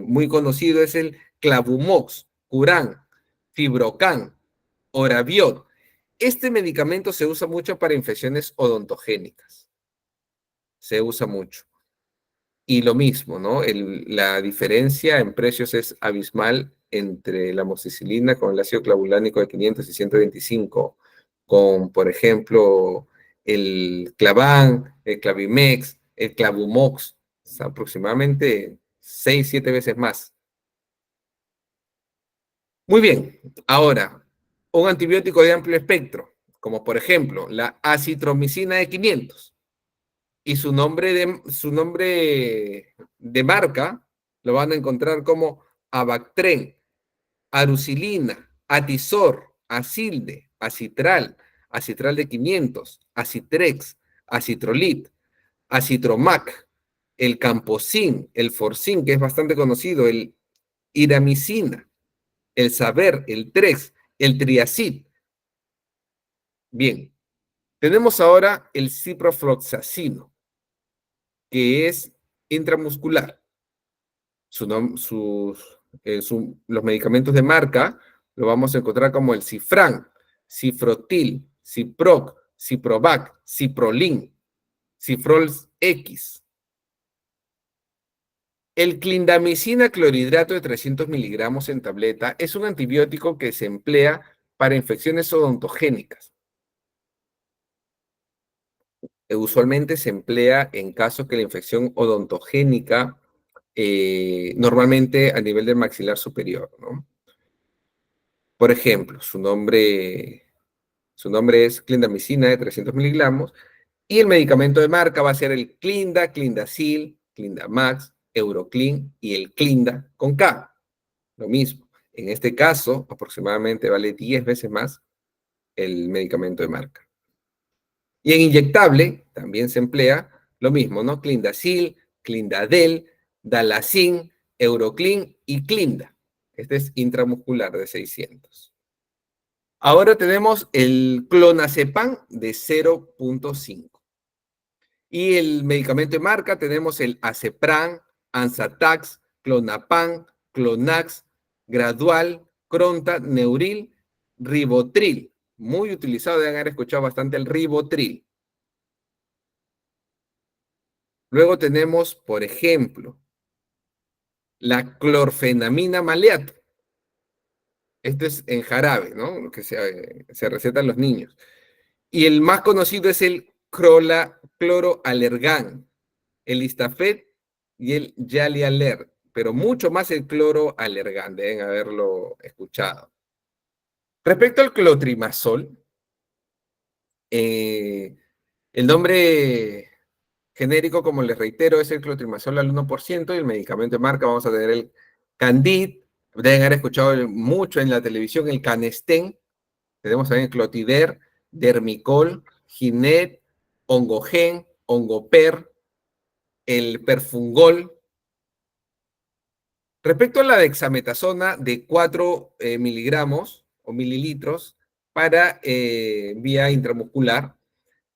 muy conocido, es el Clavumox, Curan, Fibrocan, Orabiot. Este medicamento se usa mucho para infecciones odontogénicas. Se usa mucho. Y lo mismo, ¿no? La diferencia en precios es abismal entre la amoxicilina con el ácido clavulánico de 500 y 125, con, por ejemplo, el Clavan, el Clavimex, el Clavumox, aproximadamente 6, 7 veces más. Muy bien, ahora, un antibiótico de amplio espectro, como por ejemplo la acitromicina de 500, y su nombre de marca lo van a encontrar como Abactren, Arucilina, Atizor, Acilde, Acitral, Acitral de 500, Acitrex, Acitrolit, Acitromac, el Camposin, el Forcin, que es bastante conocido, el Iramicina, el Saber, el Trex, el Triacid. Bien, tenemos ahora el ciprofloxacino, que es intramuscular. Los medicamentos de marca lo vamos a encontrar como el Cifran, Cifrotil, Ciproc, Ciprovac, Ciprolin, Cifrol X. El clindamicina clorhidrato de 300 miligramos en tableta es un antibiótico que se emplea para infecciones odontogénicas. Usualmente se emplea en casos que la infección odontogénica, normalmente a nivel del maxilar superior, ¿no? Por ejemplo, su nombre es clindamicina de 300 miligramos y el medicamento de marca va a ser el Clinda, Clindacil, Clindamax, Euroclin y el Clinda con K. Lo mismo. En este caso, aproximadamente vale 10 veces más el medicamento de marca. Y en inyectable también se emplea lo mismo, ¿no? Clindacil, Clindadel, Dalacin, Euroclin y Clinda. Este es intramuscular de 600. Ahora tenemos el clonazepam de 0.5. Y el medicamento de marca tenemos el Azepran, Ansatax, Clonapam, Clonax, Gradual, Cronta, Neuril, Ribotril. Muy utilizado, deben haber escuchado bastante el Ribotril. Luego tenemos, por ejemplo, la clorfenamina maleato. Este es en jarabe, ¿no? Lo que se receta a los niños. Y el más conocido es el cloroalergán, el Istafet y el Yalialer, pero mucho más el cloroalergán, deben haberlo escuchado. Respecto al clotrimazol, el nombre genérico, como les reitero, es el clotrimazol al 1% y el medicamento de marca vamos a tener el Candid, deben haber escuchado mucho en la televisión el Canesten, tenemos también el Clotider, Dermicol, Ginet, Ongogen, Ongoper, el Perfungol. Respecto a la dexametasona de 4 miligramos o mililitros para vía intramuscular,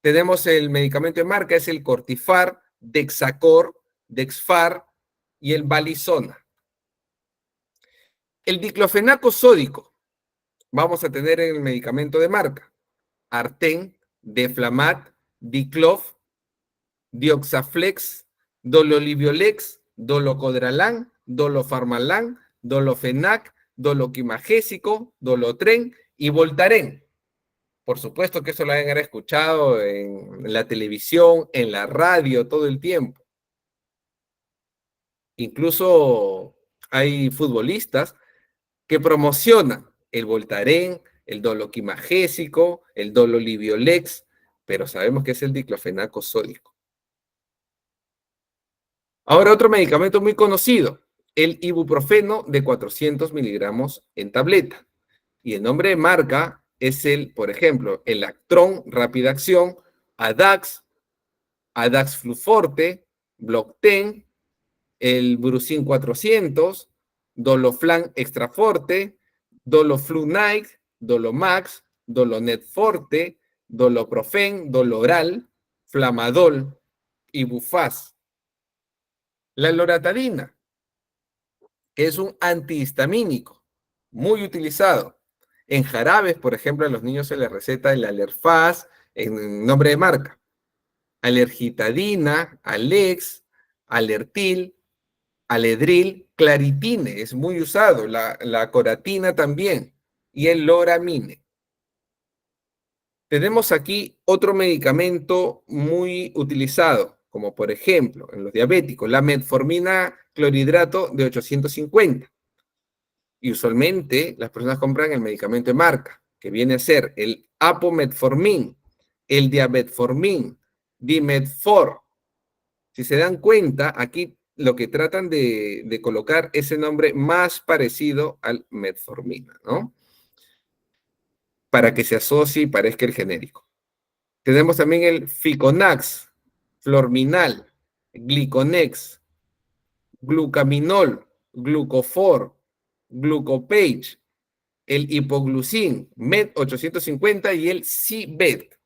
tenemos el medicamento de marca, es el Cortifar, Dexacor, Dexfar y el Valisona. El diclofenaco sódico, vamos a tener en el medicamento de marca, Arten, Deflamat, Diclof, Dioxaflex, Dololiviolex, Dolocodralán, Dolofarmalán, Dolofenac, Doloquimagésico, Dolotren y Voltaren. Por supuesto que eso lo han escuchado en la televisión, en la radio, todo el tiempo. Incluso hay futbolistas que promocionan el Voltaren, el Doloquimagésico, el Dololiviolex, pero sabemos que es el diclofenaco sódico. Ahora otro medicamento muy conocido, el ibuprofeno de 400 miligramos en tableta. Y el nombre de marca es por ejemplo, el Actron rápida acción, Adax, Adax Fluforte, Blocten, el Brucin 400, Doloflan Extra Forte, Doloflunite, Dolomax, Dolonet Forte, Doloprofen, Doloral, Flamadol, Ibufaz. La loratadina, que es un antihistamínico muy utilizado. En jarabes, por ejemplo, a los niños se les receta el Alerfaz en nombre de marca. Alergitadina, Alex, Alertil, Aledril, Claritine, es muy usado. La coratina también. Y el Loramine. Tenemos aquí otro medicamento muy utilizado, como por ejemplo, en los diabéticos, la metformina clorhidrato de 850. Y usualmente las personas compran el medicamento de marca, que viene a ser el apometformin, el diabetformin, Dimetfor. Si se dan cuenta, aquí lo que tratan de colocar es el nombre más parecido al metformina, ¿no? Para que se asocie y parezca el genérico. Tenemos también el Ficonax, Florminal, Gliconex, Glucaminol, Glucofor, Glucopage, el hipoglucin, Med 850 y el Cibet.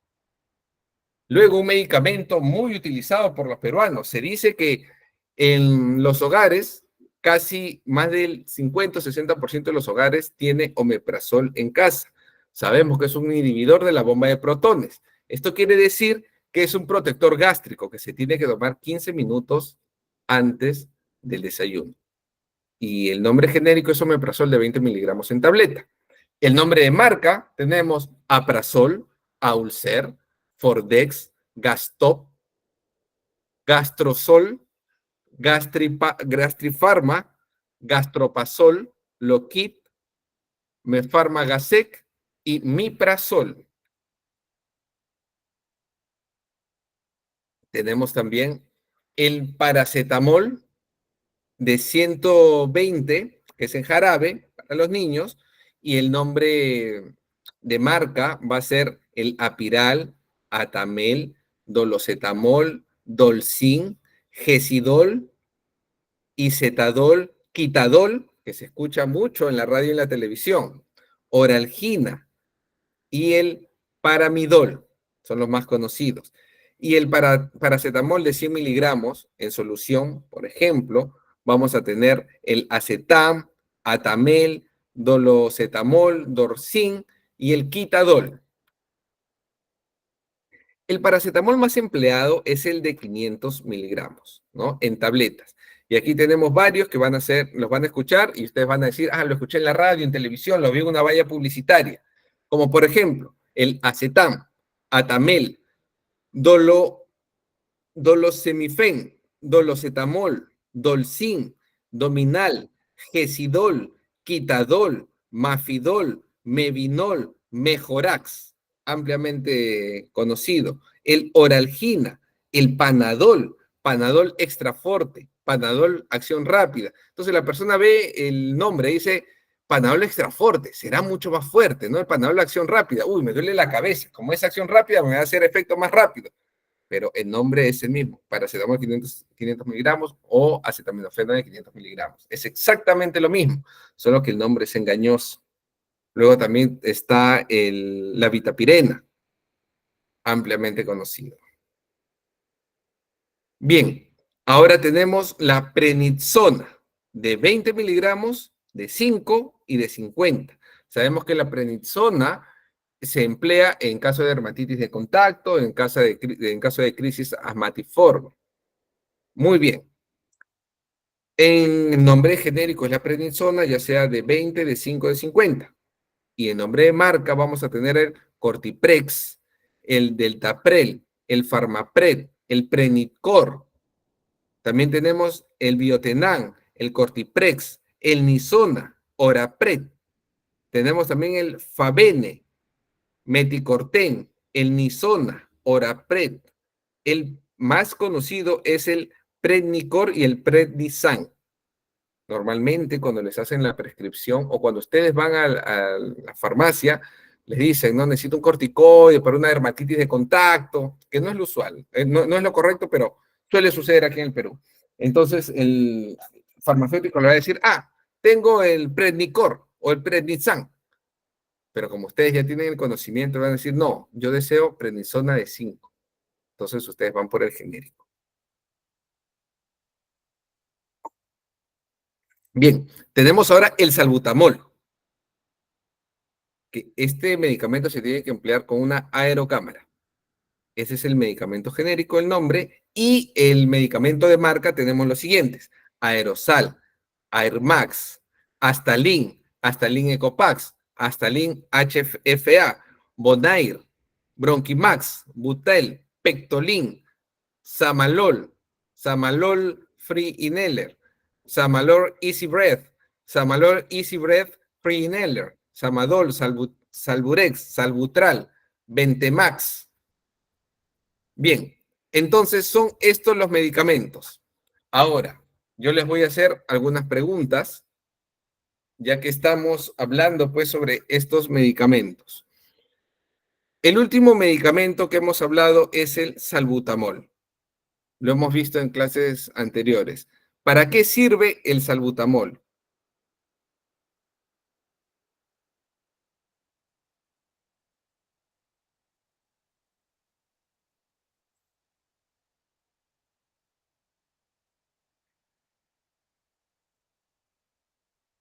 Luego un medicamento muy utilizado por los peruanos. Se dice que en los hogares, casi más del 50 o 60% de los hogares tiene omeprazol en casa. Sabemos que es un inhibidor de la bomba de protones. Esto quiere decir que es un protector gástrico que se tiene que tomar 15 minutos antes del desayuno. Y el nombre genérico es omeprazol de 20 miligramos en tableta. El nombre de marca tenemos Aprazol, Aulcer, Fordex, Gastop, Gastrosol, Gastrifarma, Gastropasol, Loquit, Mefarmagasec y Miprazol. Tenemos también el paracetamol de 120, que es en jarabe para los niños, y el nombre de marca va a ser el Apiral, Atamel, Dolocetamol, Dolcin, Gesidol, Isetadol, Quitadol, que se escucha mucho en la radio y en la televisión, Oralgina y el Paramidol, son los más conocidos. Y el paracetamol de 100 miligramos en solución, por ejemplo, vamos a tener el Acetam, Atamel, Dolocetamol, Dorcin y el Quitadol. El paracetamol más empleado es el de 500 miligramos, ¿no? En tabletas. Y aquí tenemos varios que los van a escuchar y ustedes van a decir, lo escuché en la radio, en televisión, lo vi en una valla publicitaria. Como por ejemplo, el Acetam, Atamel, Dolosemifen, Dolocetamol, Dolcin, Dominal, Gesidol, Quitadol, Mafidol, Mevinol, Mejorax, ampliamente conocido. El Oralgina, el Panadol, Panadol Extra Forte, Panadol Acción Rápida. Entonces la persona ve el nombre y dice, Panadol Extra Forte, será mucho más fuerte, ¿no? El Panadol Acción Rápida, me duele la cabeza. Como es acción rápida, me va a hacer efecto más rápido. Pero el nombre es el mismo, paracetamol 500 miligramos o acetaminofén de 500 miligramos. Es exactamente lo mismo, solo que el nombre es engañoso. Luego también está la vitapirena, ampliamente conocido. Bien, ahora tenemos la prednisona, de 20 miligramos, de 5 y de 50. Sabemos que la prednisona se emplea en caso de dermatitis de contacto, en caso de crisis asmatiforme. Muy bien. En nombre genérico es la prednisona, ya sea de 20, de 5, de 50. Y en nombre de marca vamos a tener el Cortiprex, el Deltaprel, el Farmapred, el Prenicor. También tenemos el Biotenan, el Cortiprex, el Nisona, Orapred. Tenemos también el Favene, Meticorten, el Nisona, Orapred. El más conocido es el Prednicor y el Prednisan. Normalmente cuando les hacen la prescripción o cuando ustedes van a la farmacia, les dicen, no, necesito un corticoide para una dermatitis de contacto, que no es lo usual, no es lo correcto, pero suele suceder aquí en el Perú. Entonces el farmacéutico le va a decir, tengo el Prednicor o el Prednisan. Pero como ustedes ya tienen el conocimiento, van a decir, no, yo deseo prednisona de 5. Entonces ustedes van por el genérico. Bien, tenemos ahora el salbutamol. Que este medicamento se tiene que emplear con una aerocámara. Ese es el medicamento genérico, el nombre. Y el medicamento de marca tenemos los siguientes. Aerosal, Airmax, Astalin, Astalin Ecopax, Astalin HFA, Bonair, Bronquimax, Butel, Pectolin, Samalol, Samalol Free Inhaler, Samalol Easy Breath, Samalol Easy Breath Free Inhaler, Samadol, Salburex, Salbutral, Ventemax. Bien, entonces son estos los medicamentos. Ahora, yo les voy a hacer algunas preguntas, ya que estamos hablando pues sobre estos medicamentos. El último medicamento que hemos hablado es el salbutamol. Lo hemos visto en clases anteriores. ¿Para qué sirve el salbutamol?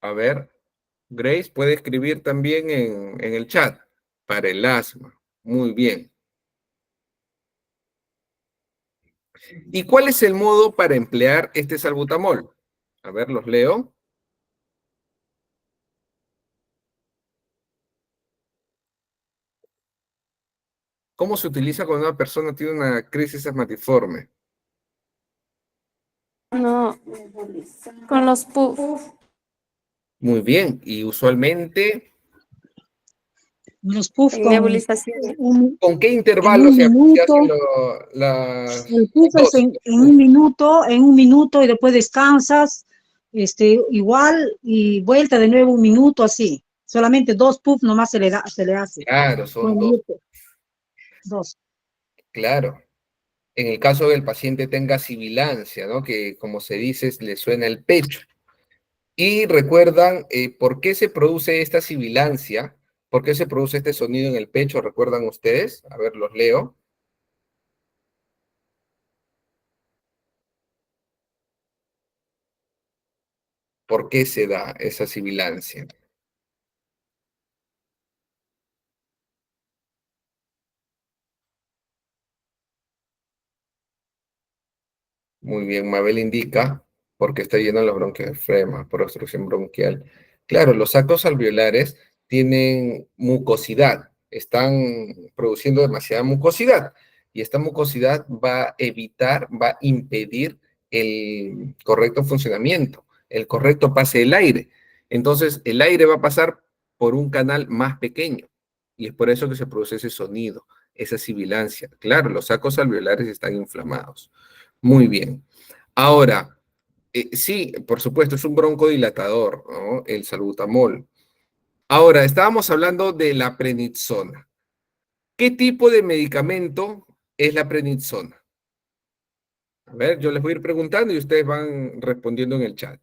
A ver, Grace puede escribir también en el chat. Para el asma. Muy bien. ¿Y cuál es el modo para emplear este salbutamol? A ver, los leo. ¿Cómo se utiliza cuando una persona tiene una crisis asmatiforme? No, con los puff. Muy bien. Y usualmente, Los puff Nebulización. ¿con qué en intervalo un se minuto. hacen las El puff es dosis? en un minuto y después descansas, igual y vuelta de nuevo un minuto así. Solamente 2 puff nomás se le hace. Claro, son dos. Solamente 2. Claro. En el caso del paciente tenga sibilancia, ¿no? Que como se dice, le suena el pecho. Y recuerdan por qué se produce esta sibilancia, por qué se produce este sonido en el pecho, ¿recuerdan ustedes? A ver, los leo. ¿Por qué se da esa sibilancia? Muy bien, Mabel indica porque está lleno de los bronquioflemas por obstrucción bronquial. Claro, los sacos alveolares tienen mucosidad, están produciendo demasiada mucosidad y esta mucosidad va a evitar, va a impedir el correcto funcionamiento, el correcto pase del aire. Entonces, el aire va a pasar por un canal más pequeño y es por eso que se produce ese sonido, esa sibilancia. Claro, los sacos alveolares están inflamados. Muy bien. Ahora, sí, por supuesto, es un broncodilatador, ¿no? El salbutamol. Ahora, estábamos hablando de la prednisona. ¿Qué tipo de medicamento es la prednisona? A ver, yo les voy a ir preguntando y ustedes van respondiendo en el chat.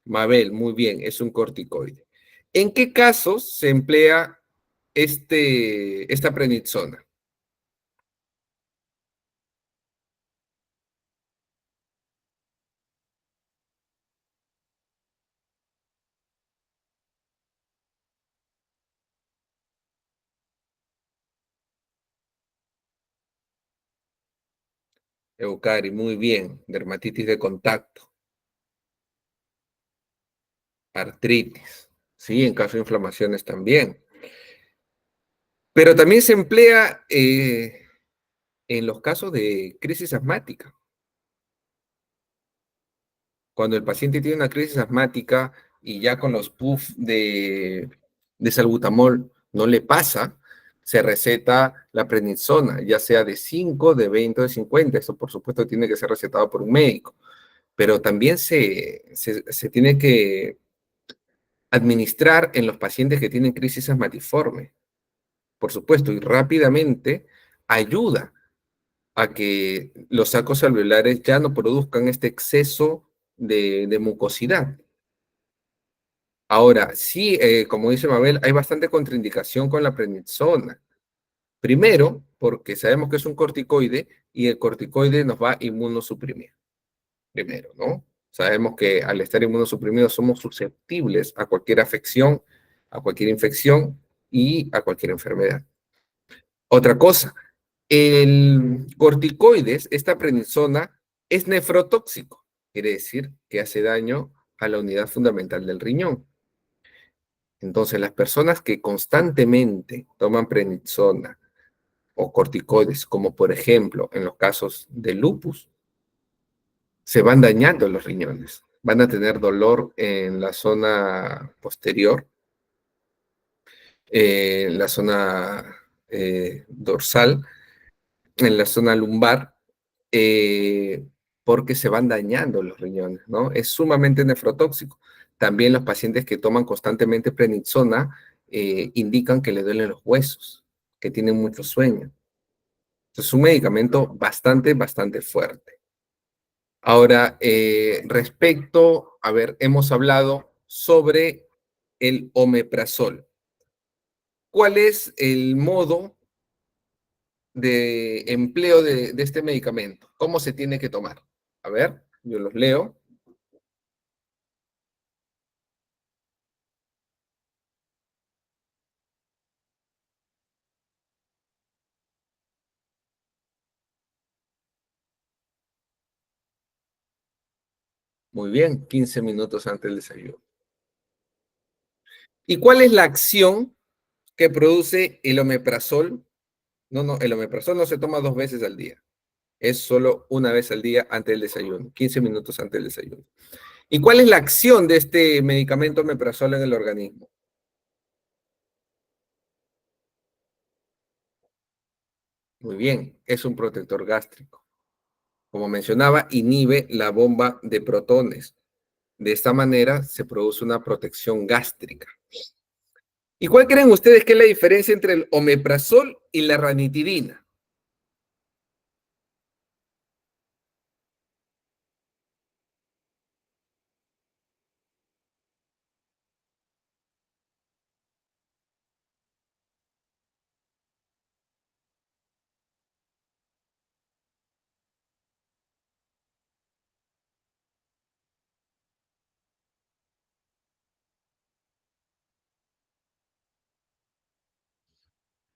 Mabel, muy bien, es un corticoide. ¿En qué casos se emplea esta prednisona? Eucari, muy bien. Dermatitis de contacto. Artritis. Sí, en caso de inflamaciones también. Pero también se emplea en los casos de crisis asmática. Cuando el paciente tiene una crisis asmática y ya con los puff de salbutamol no le pasa, se receta la prednisona, ya sea de 5, de 20 o de 50. Eso, por supuesto, tiene que ser recetado por un médico. Pero también se tiene que administrar en los pacientes que tienen crisis asmatiforme, por supuesto, y rápidamente ayuda a que los sacos alveolares ya no produzcan este exceso de mucosidad. Ahora, sí, como dice Mabel, hay bastante contraindicación con la prednisona. Primero, porque sabemos que es un corticoide y el corticoide nos va a inmunosuprimir. Primero, ¿no? Sabemos que al estar inmunosuprimidos somos susceptibles a cualquier afección, a cualquier infección y a cualquier enfermedad. Otra cosa, el corticoides, esta prednisona, es nefrotóxico. Quiere decir que hace daño a la unidad fundamental del riñón. Entonces, las personas que constantemente toman prednisona o corticoides, como por ejemplo en los casos de lupus, se van dañando los riñones. Van a tener dolor en la zona posterior, en la zona dorsal, en la zona lumbar, eh, porque se van dañando los riñones, ¿no? Es sumamente nefrotóxico. También los pacientes que toman constantemente prednisona indican que le duelen los huesos, que tienen mucho sueño. Es un medicamento bastante fuerte. Ahora, respecto, a ver, hemos hablado sobre el omeprazol. ¿Cuál es el modo de empleo de este medicamento? ¿Cómo se tiene que tomar? A ver, yo los leo. Muy bien, 15 minutos antes del desayuno. ¿Y cuál es la acción que produce el omeprazol? No, el omeprazol no se toma 2 veces al día. Es solo una vez al día antes del desayuno, 15 minutos antes del desayuno. ¿Y cuál es la acción de este medicamento omeprazol en el organismo? Muy bien, es un protector gástrico. Como mencionaba, inhibe la bomba de protones. De esta manera se produce una protección gástrica. ¿Y cuál creen ustedes que es la diferencia entre el omeprazol y la ranitidina?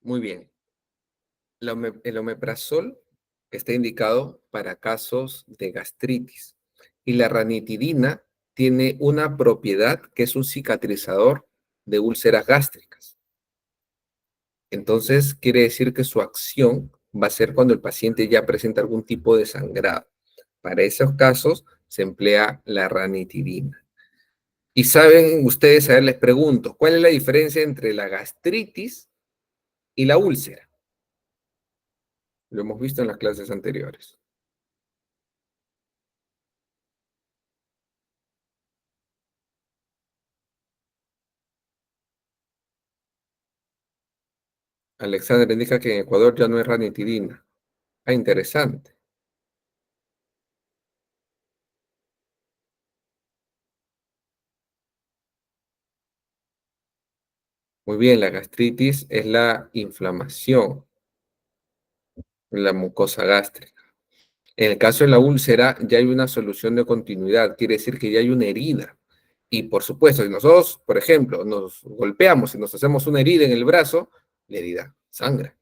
Muy bien. El omeprazol está indicado para casos de gastritis y la ranitidina tiene una propiedad que es un cicatrizador de úlceras gástricas. Entonces, quiere decir que su acción va a ser cuando el paciente ya presenta algún tipo de sangrado. Para esos casos se emplea la ranitidina. Y saben ustedes, a ver, les pregunto, ¿cuál es la diferencia entre la gastritis y la úlcera? Lo hemos visto en las clases anteriores. Alexander indica que en Ecuador ya no es ranitidina. Ah, interesante. Muy bien, la gastritis es la inflamación en la mucosa gástrica. En el caso de la úlcera, ya hay una solución de continuidad, quiere decir que ya hay una herida. Y por supuesto, si nosotros, por ejemplo, nos golpeamos y nos hacemos una herida en el brazo, la herida sangra,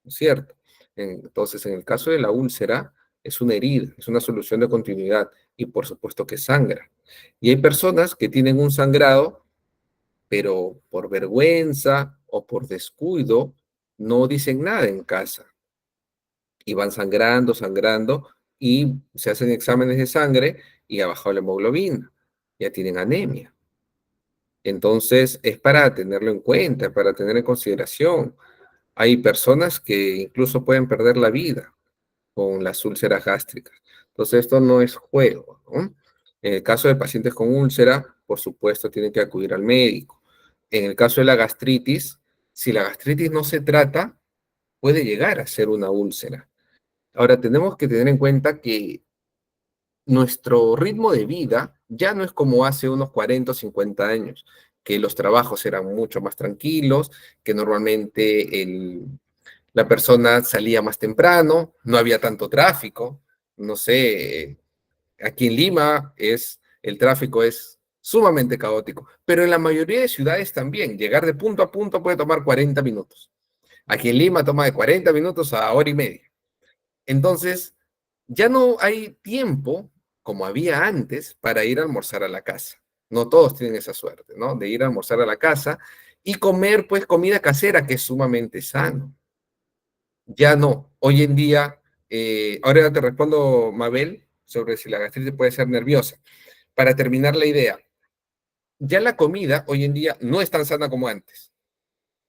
¿no es cierto? Entonces, en el caso de la úlcera, es una herida, es una solución de continuidad y por supuesto que sangra. Y hay personas que tienen un sangrado, pero por vergüenza o por descuido, no dicen nada en casa y van sangrando, y se hacen exámenes de sangre y ha bajado la hemoglobina, ya tienen anemia. Entonces, es para tenerlo en cuenta, para tener en consideración. Hay personas que incluso pueden perder la vida con las úlceras gástricas. Entonces, esto no es juego, ¿no? En el caso de pacientes con úlcera, por supuesto, tienen que acudir al médico. En el caso de la gastritis, si la gastritis no se trata, puede llegar a ser una úlcera. Ahora, tenemos que tener en cuenta que nuestro ritmo de vida ya no es como hace unos 40 o 50 años, que los trabajos eran mucho más tranquilos, que normalmente la persona salía más temprano, no había tanto tráfico. No sé, aquí en Lima el tráfico es sumamente caótico, pero en la mayoría de ciudades también, llegar de punto a punto puede tomar 40 minutos. Aquí en Lima toma de 40 minutos a hora y media. Entonces, ya no hay tiempo, como había antes, para ir a almorzar a la casa. No todos tienen esa suerte, ¿no? De ir a almorzar a la casa y comer, pues, comida casera, que es sumamente sano. Ya no. Hoy en día, ahora te respondo, Mabel, sobre si la gastritis puede ser nerviosa. Para terminar la idea, ya la comida hoy en día no es tan sana como antes.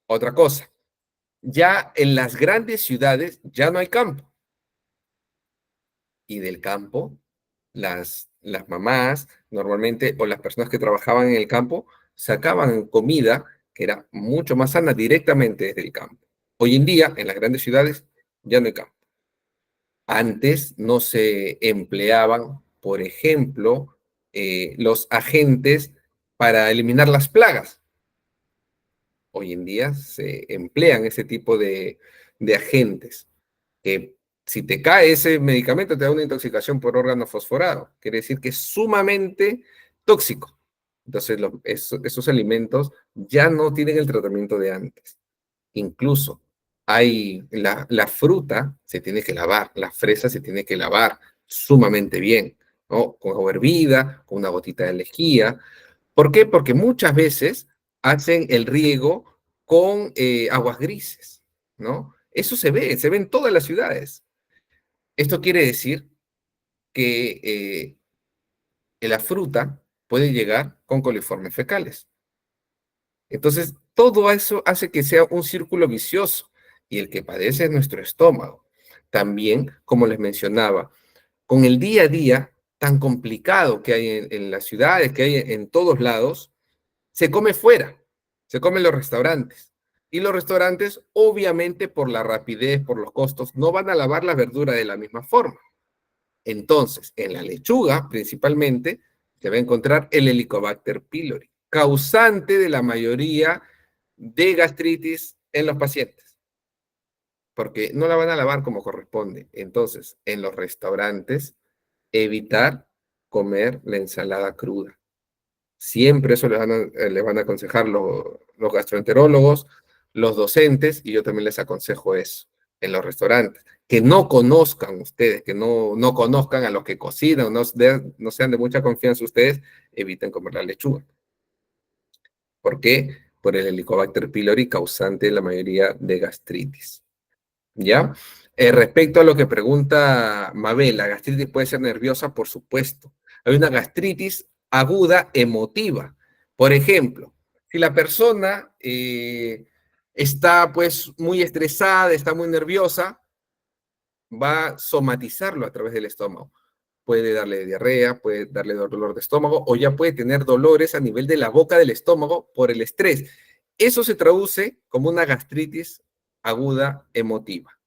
Otra cosa, ya en las grandes ciudades ya no hay campo. Y del campo, las mamás normalmente, o las personas que trabajaban en el campo, sacaban comida que era mucho más sana directamente desde el campo. Hoy en día, en las grandes ciudades, ya no hay campo. Antes no se empleaban, por ejemplo, los agentes para eliminar las plagas. Hoy en día se emplean ese tipo de agentes que si te cae ese medicamento te da una intoxicación por órgano fosforado. Quiere decir que es sumamente tóxico. Entonces esos alimentos ya no tienen el tratamiento de antes. Incluso hay la fruta se tiene que lavar, la fresa se tiene que lavar sumamente bien, ¿no? Con agua hervida, con una gotita de lejía. ¿Por qué? Porque muchas veces hacen el riego con aguas grises, ¿no? Eso se ve en todas las ciudades. Esto quiere decir que la fruta puede llegar con coliformes fecales. Entonces, todo eso hace que sea un círculo vicioso y el que padece es nuestro estómago. También, como les mencionaba, con el día a día tan complicado que hay en las ciudades, que hay en todos lados, se come fuera, se come en los restaurantes. Y los restaurantes, obviamente, por la rapidez, por los costos, no van a lavar la verdura de la misma forma. Entonces, en la lechuga, principalmente, se va a encontrar el Helicobacter pylori, causante de la mayoría de gastritis en los pacientes, porque no la van a lavar como corresponde. Entonces, en los restaurantes, evitar comer la ensalada cruda. Siempre eso les van a aconsejar los gastroenterólogos, los docentes, y yo también les aconsejo eso en los restaurantes. Que no conozcan ustedes, que no conozcan a los que cocinan, no sean de mucha confianza ustedes, eviten comer la lechuga. ¿Por qué? Por el Helicobacter pylori causante de la mayoría de gastritis. ¿Ya? Respecto a lo que pregunta Mabel, ¿la gastritis puede ser nerviosa? Por supuesto. Hay una gastritis aguda emotiva. Por ejemplo, si la persona está pues muy estresada, está muy nerviosa, va a somatizarlo a través del estómago. Puede darle diarrea, puede darle dolor de estómago o ya puede tener dolores a nivel de la boca del estómago por el estrés. Eso se traduce como una gastritis aguda emotiva.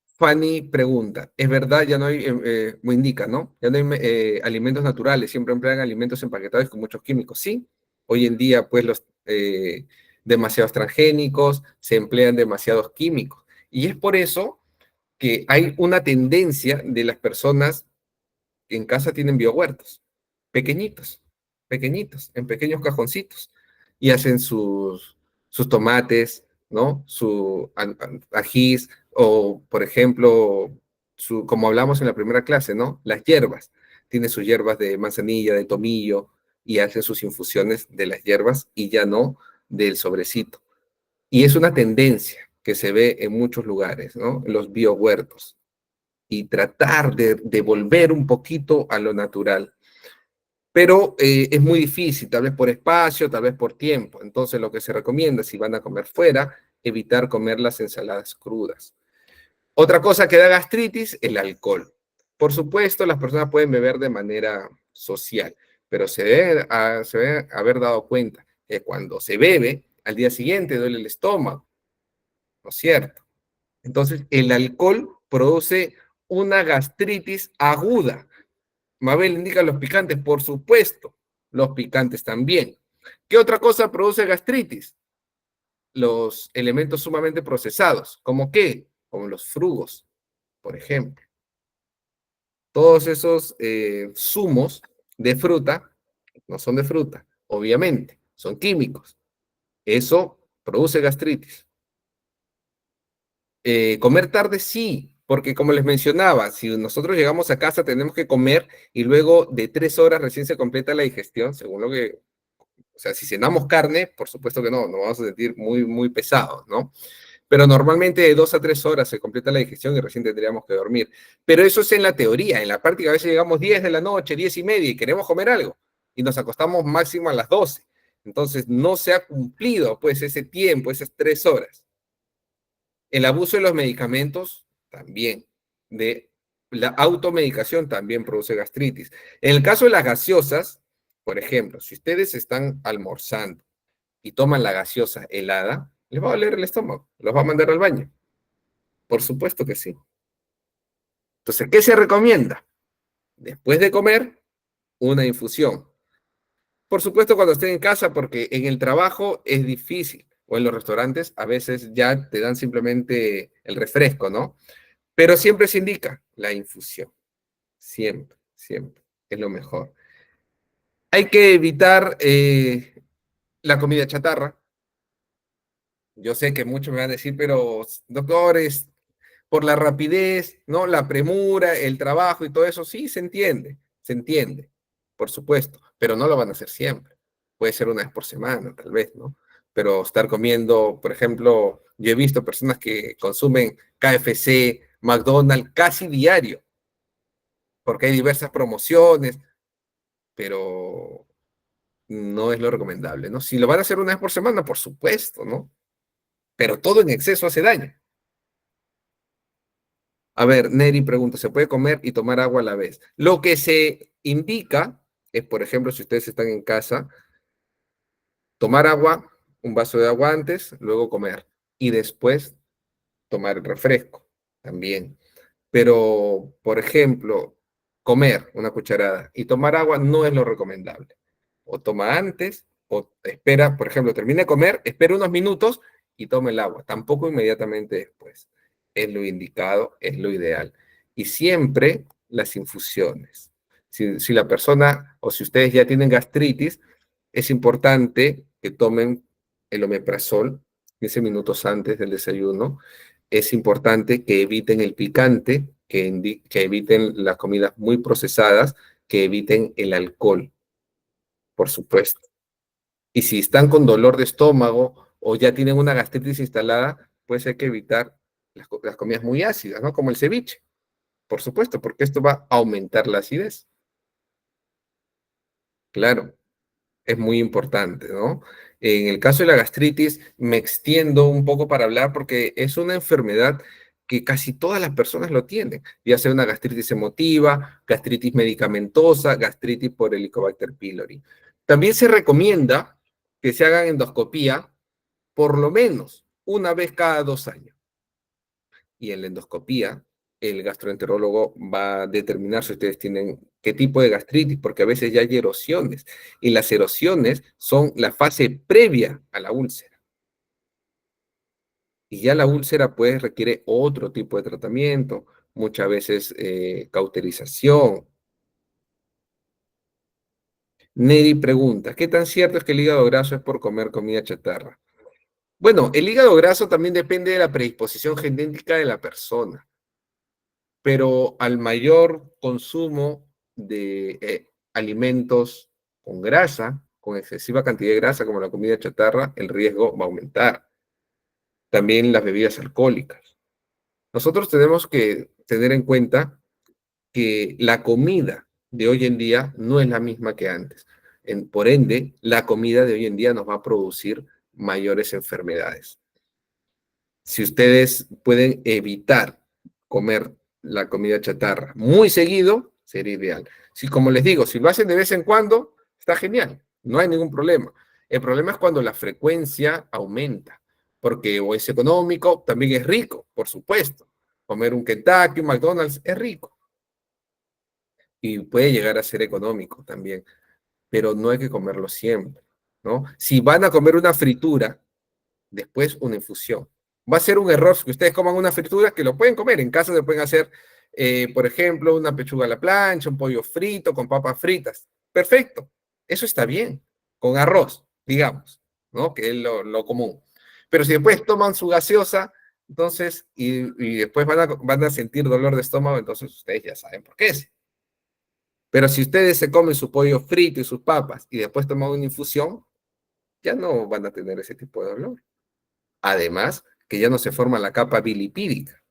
Fanny pregunta, ¿es verdad? Ya no hay, indica, ¿no? Ya no hay alimentos naturales, siempre emplean alimentos empaquetados con muchos químicos. Sí, hoy en día, pues, los demasiados transgénicos, se emplean demasiados químicos. Y es por eso que hay una tendencia de las personas que en casa tienen biohuertos, pequeñitos, pequeñitos, en pequeños cajoncitos, y hacen sus tomates, ¿no? Su ajís, o por ejemplo, como hablamos en la primera clase, ¿no? Las hierbas. Tiene sus hierbas de manzanilla, de tomillo, y hacen sus infusiones de las hierbas y ya no del sobrecito. Y es una tendencia que se ve en muchos lugares, ¿no? Los biohuertos. Y tratar de volver un poquito a lo natural. Pero es muy difícil, tal vez por espacio, tal vez por tiempo. Entonces lo que se recomienda, si van a comer fuera, evitar comer las ensaladas crudas. Otra cosa que da gastritis, el alcohol. Por supuesto, las personas pueden beber de manera social, pero se debe haber dado cuenta que cuando se bebe, al día siguiente duele el estómago, ¿no es cierto? Entonces, el alcohol produce una gastritis aguda. Mabel indica los picantes, por supuesto, los picantes también. ¿Qué otra cosa produce gastritis? Los elementos sumamente procesados. ¿Cómo qué? Como los frugos, por ejemplo. Todos esos zumos de fruta no son de fruta, obviamente, son químicos. Eso produce gastritis. Comer tarde sí, porque como les mencionaba, si nosotros llegamos a casa tenemos que comer y luego de 3 horas recién se completa la digestión, según lo que O sea, si cenamos carne, por supuesto que no, nos vamos a sentir muy, muy pesados, ¿no? Pero normalmente de 2 a 3 horas se completa la digestión y recién tendríamos que dormir. Pero eso es en la teoría. En la práctica a veces llegamos 10 de la noche, 10 y media y queremos comer algo. Y nos acostamos máximo a las 12. Entonces no se ha cumplido pues ese tiempo, esas 3 horas. El abuso de los medicamentos también. De la automedicación también produce gastritis. En el caso de las gaseosas, por ejemplo, si ustedes están almorzando y toman la gaseosa helada, les va a doler el estómago, los va a mandar al baño. Por supuesto que sí. Entonces, ¿qué se recomienda? Después de comer, una infusión. Por supuesto, cuando estén en casa, porque en el trabajo es difícil, o en los restaurantes a veces ya te dan simplemente el refresco, ¿no? Pero siempre se indica la infusión. Siempre, siempre. Es lo mejor. Hay que evitar la comida chatarra. Yo sé que muchos me van a decir, pero doctores, por la rapidez, ¿no? La premura, el trabajo y todo eso, sí, se entiende, por supuesto, pero no lo van a hacer siempre. Puede ser una vez por semana, tal vez, ¿no? Pero estar comiendo, por ejemplo, yo he visto personas que consumen KFC, McDonald's casi diario, porque hay diversas promociones, pero no es lo recomendable, ¿no? Si lo van a hacer una vez por semana, por supuesto, ¿no? Pero todo en exceso hace daño. A ver, Neri pregunta, ¿se puede comer y tomar agua a la vez? Lo que se indica es, por ejemplo, si ustedes están en casa, tomar agua, un vaso de agua antes, luego comer y después tomar el refresco también. Pero, por ejemplo, comer una cucharada y tomar agua no es lo recomendable. O toma antes, o espera, por ejemplo, termina de comer, espera unos minutos y toma el agua. Tampoco inmediatamente después. Es lo indicado, es lo ideal. Y siempre las infusiones. Si la persona o si ustedes ya tienen gastritis, es importante que tomen el omeprazol 15 minutos antes del desayuno. Es importante que eviten el picante, que eviten las comidas muy procesadas, que eviten el alcohol, por supuesto. Y si están con dolor de estómago o ya tienen una gastritis instalada, pues hay que evitar las comidas muy ácidas, ¿no? Como el ceviche, por supuesto, porque esto va a aumentar la acidez. Claro, es muy importante, ¿no? En el caso de la gastritis, me extiendo un poco para hablar porque es una enfermedad que casi todas las personas lo tienen, ya sea una gastritis emotiva, gastritis medicamentosa, gastritis por Helicobacter pylori. También se recomienda que se hagan endoscopía por lo menos una vez cada 2 años. Y en la endoscopía, el gastroenterólogo va a determinar si ustedes tienen qué tipo de gastritis, porque a veces ya hay erosiones, y las erosiones son la fase previa a la úlcera. Y ya la úlcera pues requiere otro tipo de tratamiento, muchas veces cauterización. Neri pregunta, ¿qué tan cierto es que el hígado graso es por comer comida chatarra? Bueno, el hígado graso también depende de la predisposición genética de la persona, pero al mayor consumo de alimentos con grasa, con excesiva cantidad de grasa como la comida chatarra, el riesgo va a aumentar. También las bebidas alcohólicas. Nosotros tenemos que tener en cuenta que la comida de hoy en día no es la misma que antes. Por ende, la comida de hoy en día nos va a producir mayores enfermedades. Si ustedes pueden evitar comer la comida chatarra muy seguido, sería ideal. Si, como les digo, si lo hacen de vez en cuando, está genial, no hay ningún problema. El problema es cuando la frecuencia aumenta, porque o es económico, también es rico, por supuesto. Comer un Kentucky, un McDonald's es rico y puede llegar a ser económico también, pero no hay que comerlo siempre, ¿no? Si van a comer una fritura, después una infusión. Va a ser un error que ustedes coman una fritura que lo pueden comer. En casa se pueden hacer, por ejemplo, una pechuga a la plancha, un pollo frito con papas fritas. Perfecto. Eso está bien. Con arroz, digamos, ¿no? Que es lo común. Pero si después toman su gaseosa, entonces, y después van a sentir dolor de estómago, entonces ustedes ya saben por qué es. Pero si ustedes se comen su pollo frito y sus papas y después toman una infusión, ya no van a tener ese tipo de dolor. Además, que ya no se forma la capa bilipídica.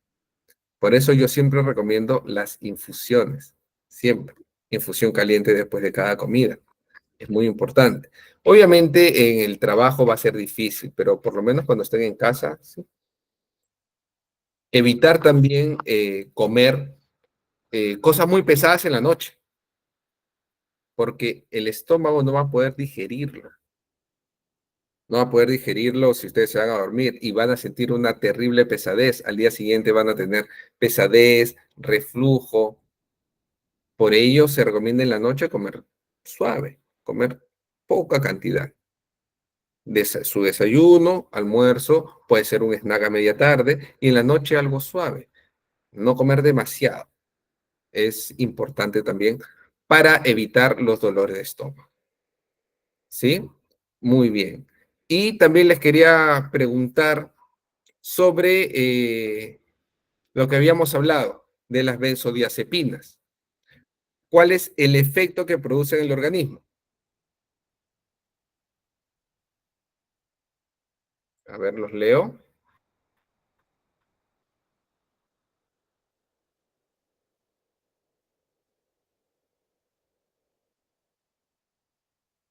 Por eso yo siempre recomiendo las infusiones, siempre. Infusión caliente después de cada comida. Es muy importante. Obviamente en el trabajo va a ser difícil, pero por lo menos cuando estén en casa, sí. Evitar también comer cosas muy pesadas en la noche, porque el estómago no va a poder digerirlo. No va a poder digerirlo si ustedes se van a dormir y van a sentir una terrible pesadez. Al día siguiente van a tener pesadez, reflujo. Por ello se recomienda en la noche comer suave, comer poca cantidad. Su desayuno, almuerzo, puede ser un snack a media tarde y en la noche algo suave. No comer demasiado. Es importante también para evitar los dolores de estómago. ¿Sí? Muy bien. Y también les quería preguntar sobre lo que habíamos hablado de las benzodiazepinas. ¿Cuál es el efecto que produce en el organismo? A ver, los leo.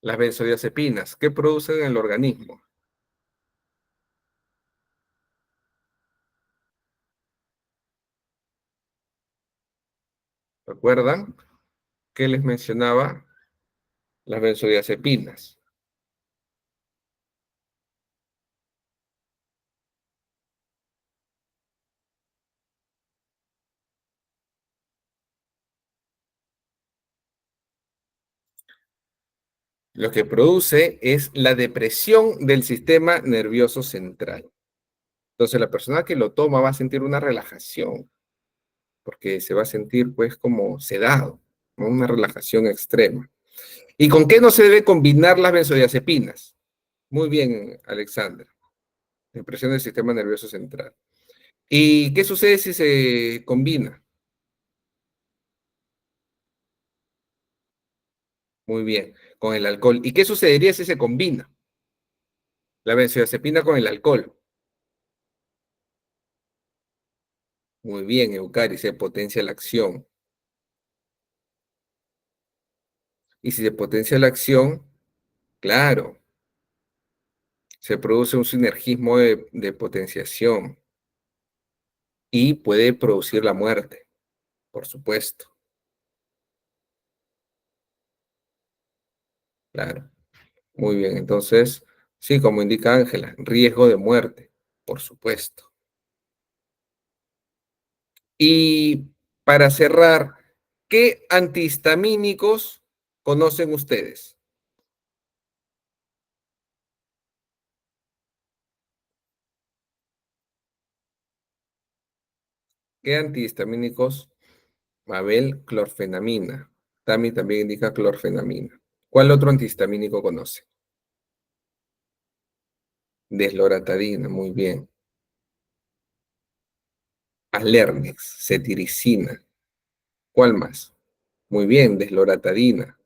Las benzodiazepinas, ¿qué producen en el organismo? ¿Recuerdan que les mencionaba las benzodiazepinas? Lo que produce es la depresión del sistema nervioso central. Entonces, la persona que lo toma va a sentir una relajación, porque se va a sentir pues como sedado, ¿no? Una relajación extrema. ¿Y con qué no se debe combinar las benzodiazepinas? Muy bien, Alexandra. Depresión del sistema nervioso central. ¿Y qué sucede si se combina? Muy bien, con el alcohol. ¿Y qué sucedería si se combina la benzodiazepina con el alcohol? Muy bien, Eucari, se potencia la acción. Y si se potencia la acción, claro, se produce un sinergismo de potenciación y puede producir la muerte, por supuesto. Claro, muy bien. Entonces, sí, como indica Ángela, riesgo de muerte, por supuesto. Y para cerrar, ¿qué antihistamínicos conocen ustedes? ¿Qué antihistamínicos? Mabel, clorfenamina. Tami también indica clorfenamina. ¿Cuál otro antihistamínico conoce? Desloratadina, muy bien. Alernex, cetiricina. ¿Cuál más? Muy bien, desloratadina.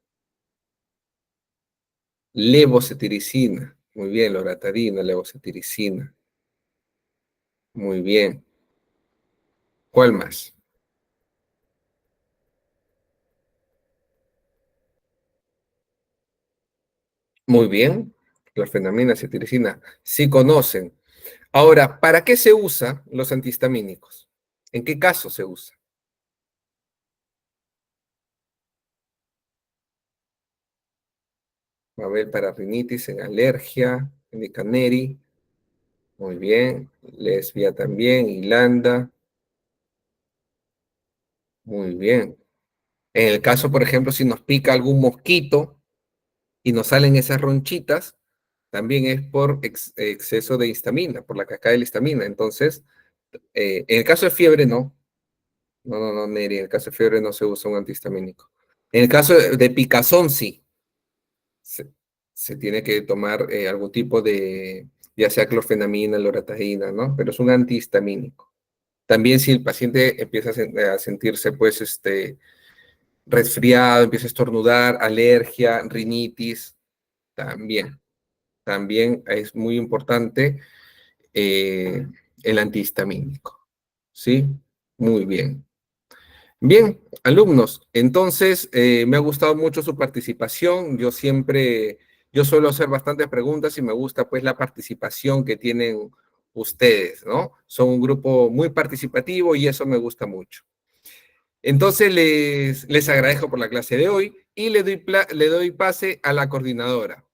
Levocetiricina. Muy bien, loratadina, levocetiricina. Muy bien. ¿Cuál más? Muy bien. Clorfenamina, cetiricina. Sí conocen. Ahora, ¿para qué se usan los antihistamínicos? ¿En qué caso se usa? Mabel para rinitis en alergia, Nicaneri. Muy bien. Lesbia también, Hilanda. Muy bien. En el caso, por ejemplo, si nos pica algún mosquito y nos salen esas ronchitas, también es por exceso de histamina, por la cascada de la histamina. Entonces, en el caso de fiebre, no. No, no, no, Neri, en el caso de fiebre no se usa un antihistamínico. En el caso de picazón, sí. Se, se tiene que tomar algún tipo de, ya sea clorfenamina, loratadina, ¿no? Pero es un antihistamínico. También si el paciente empieza a sentirse, pues, resfriado, empieza a estornudar, alergia, rinitis, también, también es muy importante el antihistamínico. ¿Sí? Muy bien. Bien, alumnos, entonces me ha gustado mucho su participación. Yo suelo hacer bastantes preguntas y me gusta pues la participación que tienen ustedes, ¿no? Son un grupo muy participativo y eso me gusta mucho. Entonces les agradezco por la clase de hoy y le doy pase a la coordinadora.